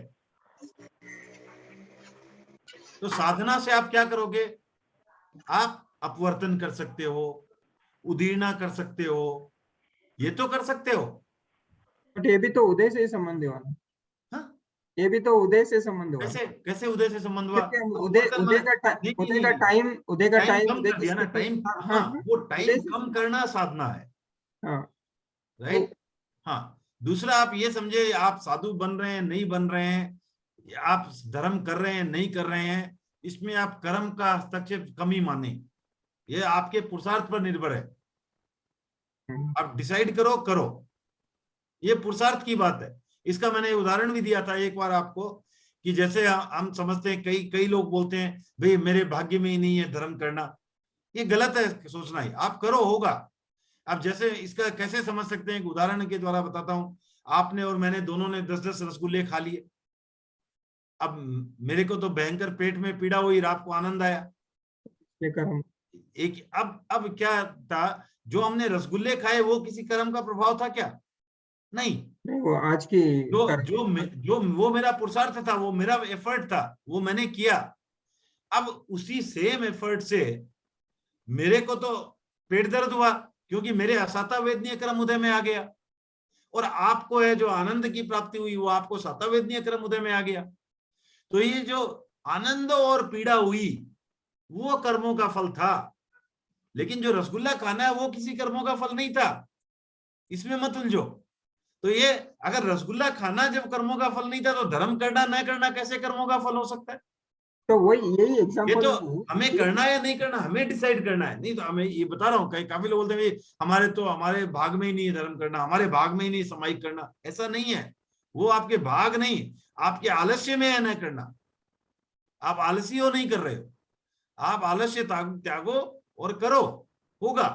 तो साधना से आप क्या करोगे? आप अपवर्तन कर सकते हो, उदीर्णा कर सकते हो, ये तो कर सकते हो। बट ये भी तो उदय से संबंध हुआ ना। हाँ? ये भी तो उदय से संबंध हुआ। कैसे उदय से संबंध हुआ? उदय का टाइम कम कर दिया ना, टाइम। हाँ, वो टाइम कम करना साधना है। राइट। हाँ, दूसरा आप ये समझे, आप साधु बन रहे हैं नहीं बन रहे हैं, आप धर्म कर रहे हैं नहीं कर रहे हैं, इसमें आप कर्म का हस्तक्षेप कम ही माने। ये आपके पुरुषार्थ पर निर्भर है। आप डिसाइड करो, ये पुरुषार्थ की बात है। इसका मैंने उदाहरण भी दिया था एक बार आपको, कि जैसे हम समझते हैं, कई लोग बोलते हैं भाई मेरे भाग्य में ही नहीं है धर्म करना। ये गलत है सोचना ही, आप करो, होगा। अब जैसे इसका कैसे समझ सकते हैं, उदाहरण के द्वारा बताता हूं। आपने और मैंने दोनों ने 10-10 रसगुल्ले खा लिए। अब मेरे को तो भयंकर पेट में पीड़ा हुई, रात को आनंद आया। एक अब क्या था, जो हमने रसगुल्ले खाए वो किसी कर्म का प्रभाव था क्या? नहीं, वो आज की जो वो मेरा पुरुषार्थ था, वो मेरा एफर्ट था, वो मैंने किया। अब उसी सेम एफर्ट से मेरे को तो पेट दर्द हुआ, क्योंकि मेरे असातावेदनीय कर्म उदय में आ गया। और आपको है जो आनंद की प्राप्ति हुई, वो आपको सातावेदनीय कर्म उदय में आ गया। तो ये जो आनंद और पीड़ा हुई वो कर्मों का फल था, लेकिन जो रसगुल्ला खाना है वो किसी कर्मों का फल नहीं था। इसमें मत उलझो। तो ये अगर रसगुल्ला खाना जब कर्मों का फल नहीं था, तो धर्म करना न करना कैसे कर्मों का फल हो सकता है? तो वही यही एग्जांपल, ये तो हमें करना है या नहीं करना, हमें डिसाइड करना है। नहीं तो हमें, ये बता रहा हूँ, काफी लोग बोलते हैं हमारे भाग में ही नहीं है धर्म करना, हमारे भाग में ही नहीं सामायिक करना। ऐसा नहीं है, वो आपके भाग नहीं, आपके आलस्य में है न करना। आप आलसी हो, नहीं कर रहे हो, आप आलस्य त्यागो और करो, होगा।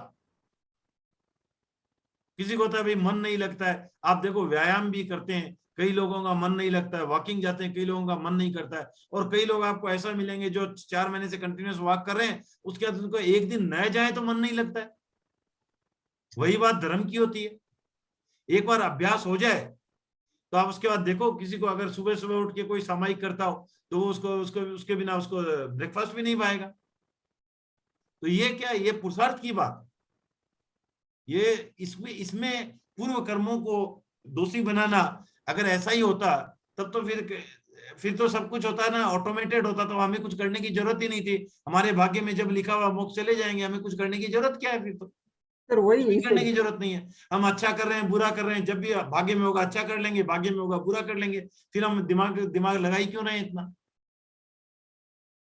किसी को होता है भाई मन नहीं लगता है। आप देखो, व्यायाम भी करते हैं, कई लोगों का मन नहीं लगता है। वॉकिंग जाते हैं, कई लोगों का मन नहीं करता है। और कई लोग आपको ऐसा मिलेंगे जो 4 महीने से कंटिन्यूस वॉक कर रहे हैं, उसके बाद उनको एक दिन न जाए तो मन नहीं लगता है। वही बात धर्म की होती है। एक बार अभ्यास हो जाए तो आप उसके बाद देखो, किसी को अगर सुबह सुबह उठ के कोई सामायिक करता हो तो उसके बिना उसको ब्रेकफास्ट भी नहीं पाएगा। तो ये क्या, ये पुरुषार्थ की बात। ये इसमें पूर्व कर्मों को दोषी बनाना, अगर ऐसा ही होता तब तो फिर तो सब कुछ होता ना, ऑटोमेटेड होता, तो हमें कुछ करने की जरूरत ही नहीं थी। हमारे भाग्य में जब लिखा हुआ मोक्ष चले जाएंगे, हमें कुछ करने की जरूरत क्या है? फिर तो सर वही करने की जरूरत नहीं है। हम अच्छा कर रहे हैं, बुरा कर रहे हैं, जब भी भाग्य में होगा अच्छा कर लेंगे, भाग्य में होगा बुरा कर लेंगे, फिर हम दिमाग लगाई क्यों नहीं इतना?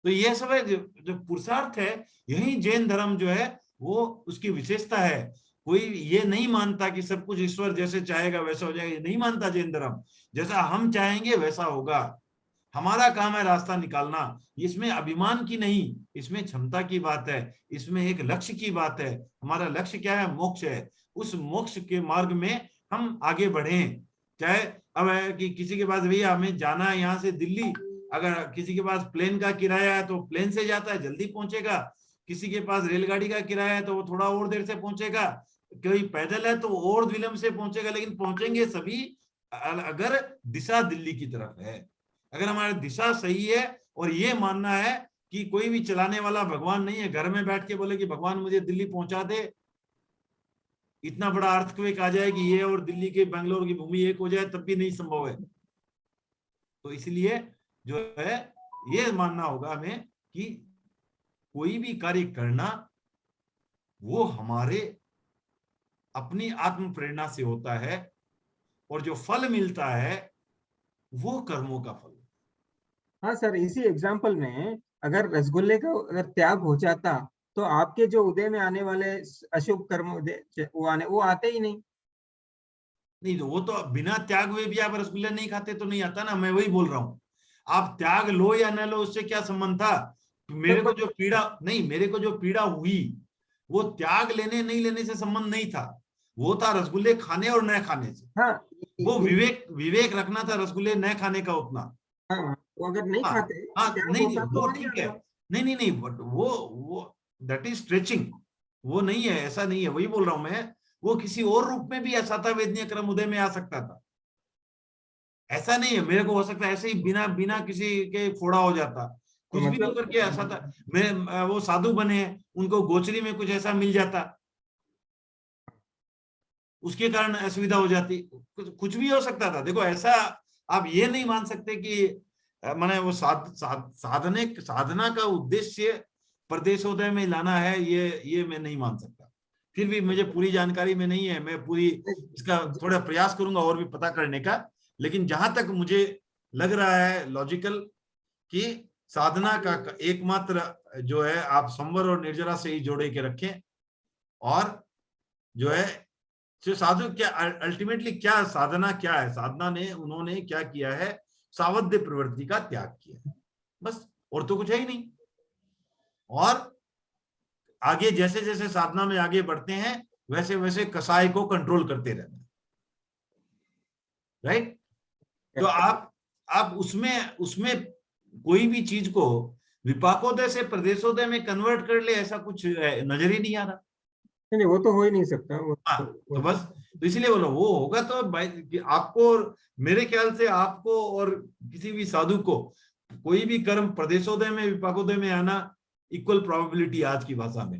तो ये सब है जो पुरुषार्थ है। यही जैन धर्म जो है वो उसकी विशेषता है। कोई ये नहीं मानता कि सब कुछ ईश्वर जैसे चाहेगा वैसा हो जाएगा, ये नहीं मानता जैन धर्म। जैसा हम चाहेंगे वैसा होगा। हमारा काम है रास्ता निकालना। इसमें अभिमान की नहीं, इसमें क्षमता की बात है, इसमें एक लक्ष्य की बात है। हमारा लक्ष्य क्या है? मोक्ष है। उस मोक्ष के मार्ग में हम आगे बढ़ें, चाहे अब है कि किसी के पास भैया हमें जाना है यहाँ से दिल्ली, अगर किसी के पास प्लेन का किराया है तो प्लेन से जाता है, जल्दी पहुंचेगा। किसी के पास रेलगाड़ी का किराया है तो वो थोड़ा और देर से पहुंचेगा। कोई पैदल है तो और विलंब से पहुंचेगा, लेकिन पहुंचेंगे सभी अगर दिशा दिल्ली की तरफ है। अगर हमारी दिशा सही है और ये मानना है कि कोई भी चलाने वाला भगवान नहीं है, घर में बैठ के बोले कि भगवान मुझे दिल्ली पहुंचा दे, इतना बड़ा अर्थक्वेक आ जाए कि ये और दिल्ली के बेंगलोर की भूमि एक हो जाए, तब भी नहीं संभव है। तो इसलिए जो है ये मानना होगा हमें कि कोई भी कार्य करना वो हमारे अपनी आत्म प्रेरणा से होता है, और जो फल मिलता है वो कर्मों का फल। हाँ सर, इसी एग्जाम्पल में अगर रसगुल्ले का अगर त्याग हो जाता तो आपके जो उदय में आने वाले अशुभ कर्म वो आते ही नहीं। नहीं तो वो तो बिना त्याग हुए भी आप रसगुल्ले नहीं खाते तो नहीं आता ना। मैं वही बोल रहा हूँ, आप त्याग लो या न लो उससे क्या संबंध था। मेरे को जो पीड़ा हुई वो त्याग लेने नहीं लेने से संबंध नहीं था, वो था रसगुल्ले खाने और न खाने से। हाँ, वो विवेक रखना था रसगुल्ले न खाने का उतना। हाँ, वो अगर नहीं खाते नहीं वो ठीक है, नहीं बट वो दैट इज स्ट्रेचिंग, वो नहीं है, ऐसा नहीं है। वही बोल रहा हूं मैं, वो किसी और रूप में भी ऐसा था, वेदनीय क्रम उदय में आ सकता था। ऐसा नहीं है मेरे को हो सकता है ऐसे ही बिना किसी के फोड़ा हो जाता, कुछ भी होकर के ऐसा था। मैं वो साधु बने, उनको गोचरी में कुछ ऐसा मिल जाता, उसके कारण असुविधा हो जाती, कुछ भी हो सकता था। देखो ऐसा आप ये नहीं मान सकते कि माने वो साधना का उद्देश्य प्रदेशोदय में लाना है, ये मैं नहीं मान सकता। फिर भी मुझे पूरी जानकारी में नहीं है, मैं पूरी इसका थोड़ा प्रयास करूंगा और भी पता करने का। लेकिन जहां तक मुझे लग रहा है लॉजिकल कि साधना का एकमात्र जो है आप संवर और निर्जरा से ही जोड़े के रखें, और जो है जो साधु क्या अल्टीमेटली क्या साधना क्या है, साधना ने उन्होंने क्या किया है, सावध्य प्रवृत्ति का त्याग किया है बस, और तो कुछ है ही नहीं। और आगे जैसे जैसे साधना में आगे बढ़ते हैं वैसे वैसे कसाय को कंट्रोल करते रहते हैं, राइट। तो आप उसमें कोई भी चीज को विपाकोदय से प्रदेशोदय में कन्वर्ट कर ले, ऐसा कुछ नजर ही नहीं आ रहा। नहीं, वो तो हो ही नहीं सकता वो। तो बस तो इसलिए बोलो वो होगा तो आपको, और मेरे ख्याल से आपको और किसी भी साधु को कोई भी कर्म प्रदेशोदय में विपाकोदय में आना इक्वल प्रोबेबिलिटी आज की भाषा में।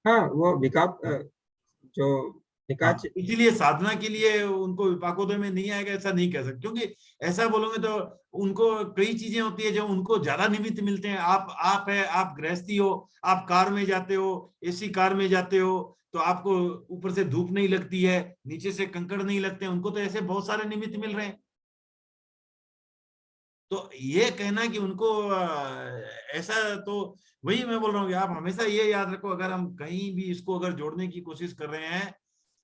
हाँ, वो विकाप जो विकास, इसलिए साधना के लिए उनको विपाकोदय में नहीं आएगा ऐसा नहीं कह सकते, क्योंकि ऐसा बोलोगे तो उनको कई चीजें होती है जो उनको ज्यादा निमित्त मिलते हैं। आप गृहस्थी हो, आप कार में जाते हो, एसी कार में जाते हो, तो आपको ऊपर से धूप नहीं लगती है, नीचे से कंकड़ नहीं लगते हैं, उनको तो ऐसे बहुत सारे निमित्त मिल रहे हैं। तो ये कहना कि उनको ऐसा, तो वही मैं बोल रहा हूँ कि आप हमेशा ये याद रखो, अगर हम कहीं भी इसको अगर जोड़ने की कोशिश कर रहे हैं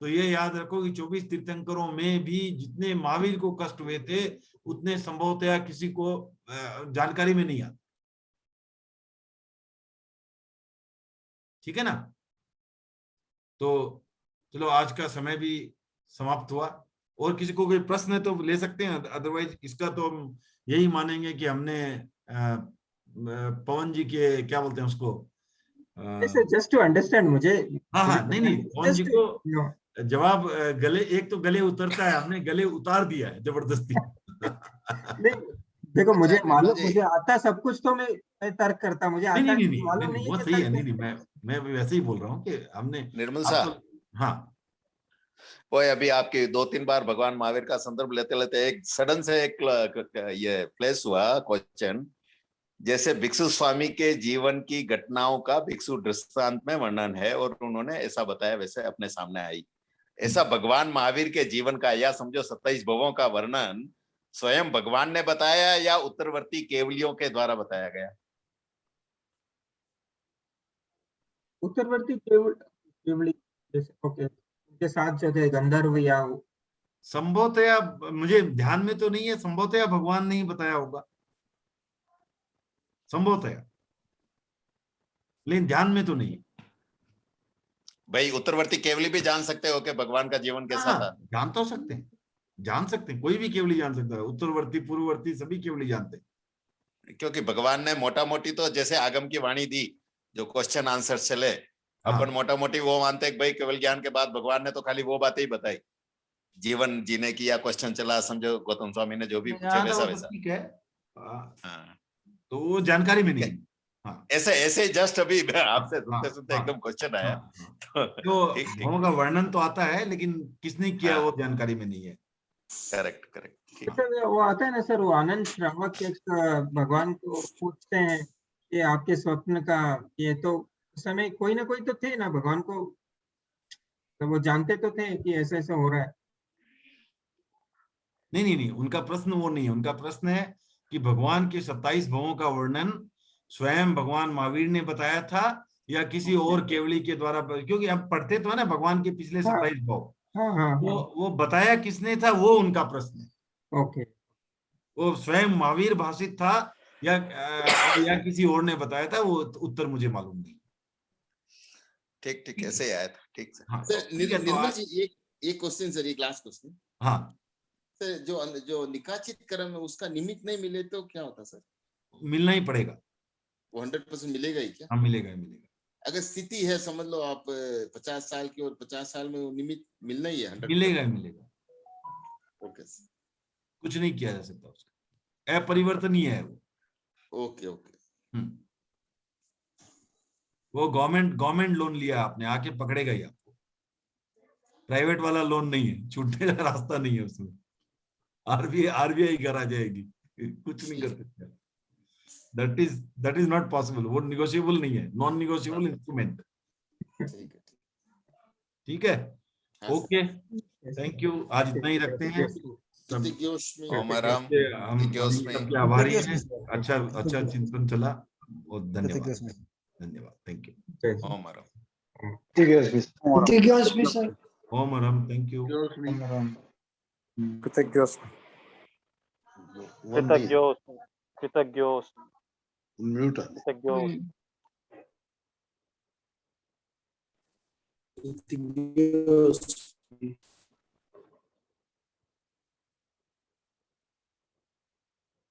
तो ये याद रखो कि 24 तीर्थंकरों में भी जितने महावीर को कष्ट हुए थे उतने संभवतया किसी को जानकारी में नहीं आता। ठीक है ना। तो चलो आज का समय भी समाप्त हुआ, और किसी को कोई प्रश्न है तो ले सकते हैं, अदरवाइज इसका तो हम यही मानेंगे कि हमने पवन जी के क्या बोलते हैं उसको, जस्ट टू अंडरस्टैंड मुझे। हाँ नहीं पवन जी को जवाब गले उतरता है, हमने गले उतार दिया है जबरदस्ती। नहीं देखो, मुझे मालूम, मुझे आता सब कुछ, तो मैं तर्क करता, मुझे आता मालूम नहीं, वो सही है। नहीं मैं वैसे ही बोल रहा हूँ कि हमने निर्मल साहब, हाँ वो अभी आपके 2-3 बार भगवान महावीर का संदर्भ लेते लेते एक सडन से एक ये फ्लैश हुआ क्वेश्चन, जैसे भिक्षु स्वामी के जीवन की घटनाओं का भिक्षु दृष्टांत में वर्णन है और उन्होंने ऐसा बताया वैसे अपने सामने आई, ऐसा भगवान महावीर के जीवन का या समझो 27 भवों का वर्णन स्वयं भगवान ने बताया या उत्तरवर्ती केवलियों के द्वारा बताया गया? उत्तरवर्ती केवली जैसे, ओके, उनके साथ जो थे गंधर्व या संभवतया, मुझे ध्यान में तो नहीं है, संभवतया भगवान ने ही बताया होगा, संभवतया, लेकिन ध्यान में तो नहीं। भाई उत्तरवर्ती केवली भी जान सकते हो कि भगवान का जीवन कैसा था? जान तो सकते हैं, जान सकते हैं, कोई भी केवली जान सकता है, उत्तरवर्ती पूर्ववर्ती सभी केवली जानते हैं। क्योंकि भगवान ने मोटा मोटी तो जैसे आगम की वाणी दी, जो क्वेश्चन आंसर चले, अपन मोटा मोटी वो मानते हैं कि भाई केवल ज्ञान के बाद भगवान ने तो खाली वो बातें ही बताई, जीवन जीने की, या क्वेश्चन चला समझो गौतम स्वामी ने जो भी पूछे वैसा वैसा। ठीक है, तो वो जानकारी में नहीं। हाँ, ऐसे जस्ट अभी आपसे सुनते सुनते एकदम क्वेश्चन आया। तो भावों का वर्णन तो आता है, लेकिन किसने किया वो जानकारी में नहीं है। Correct correct. सर वो आता है ना सर, वो आनंद श्रावक भगवान को पूछते हैं कि आपके स्वप्न का ये, तो उस समय कोई ना कोई तो थे ना भगवान को, तो वो जानते तो थे कि ऐसे ऐसे हो रहा है। नहीं, उनका प्रश्न वो नहीं है। उनका प्रश्न है कि भगवान के 27 भावों का वर्णन स्वयं भगवान महावीर ने बताया था या किसी और केवली के द्वारा, क्योंकि हम पढ़ते तो है ना भगवान के पिछले 27 भाव, वो बताया किसने था, वो उनका प्रश्न है। ओके, वो स्वयं महावीर भाषित था या किसी और ने बताया था, वो उत्तर मुझे मालूम नहीं। ठीक ठीक, ऐसे ही आया था। ठीक हाँ, सर निर्मल जी, एक क्वेश्चन सर, एक लास्ट क्वेश्चन। हाँ सर, जो निकाचित कर्म है उसका निमित्त नहीं मिले तो क्या होता सर? मिलना ही पड़ेगा। वो 100% मिलेगा ही क्या? हाँ, मिलेगा। अगर स्थिति है, समझ लो आप 50 साल की और 50 साल में वो निमित्त मिलना ही है 100%। मिलेगा। ओके, कुछ नहीं किया जा सकता उसका, अपरिवर्तनीय है वो। ओके। वो गवर्नमेंट लोन लिया आपने, आके पकड़ेगा ही आपको। प्राइवेट वाला लोन नहीं है, छूटने का रास्ता नहीं है उसमें। आरबीआई घर आ जाएगी, कुछ नहीं कर सकता। That is not possible. वो निगोशिएबल नहीं है, नॉन निगोशिएबल इंस्ट्रूमेंट। ठीक है, ओके, थैंक यू। आज इतना ही रखते हैं। सबके आभारी हैं। अच्छा चिंतन चला, और धन्यवाद। Thank you. ओम हरम। ओम हरम, थैंक यू। कृतज्ञोस्मि।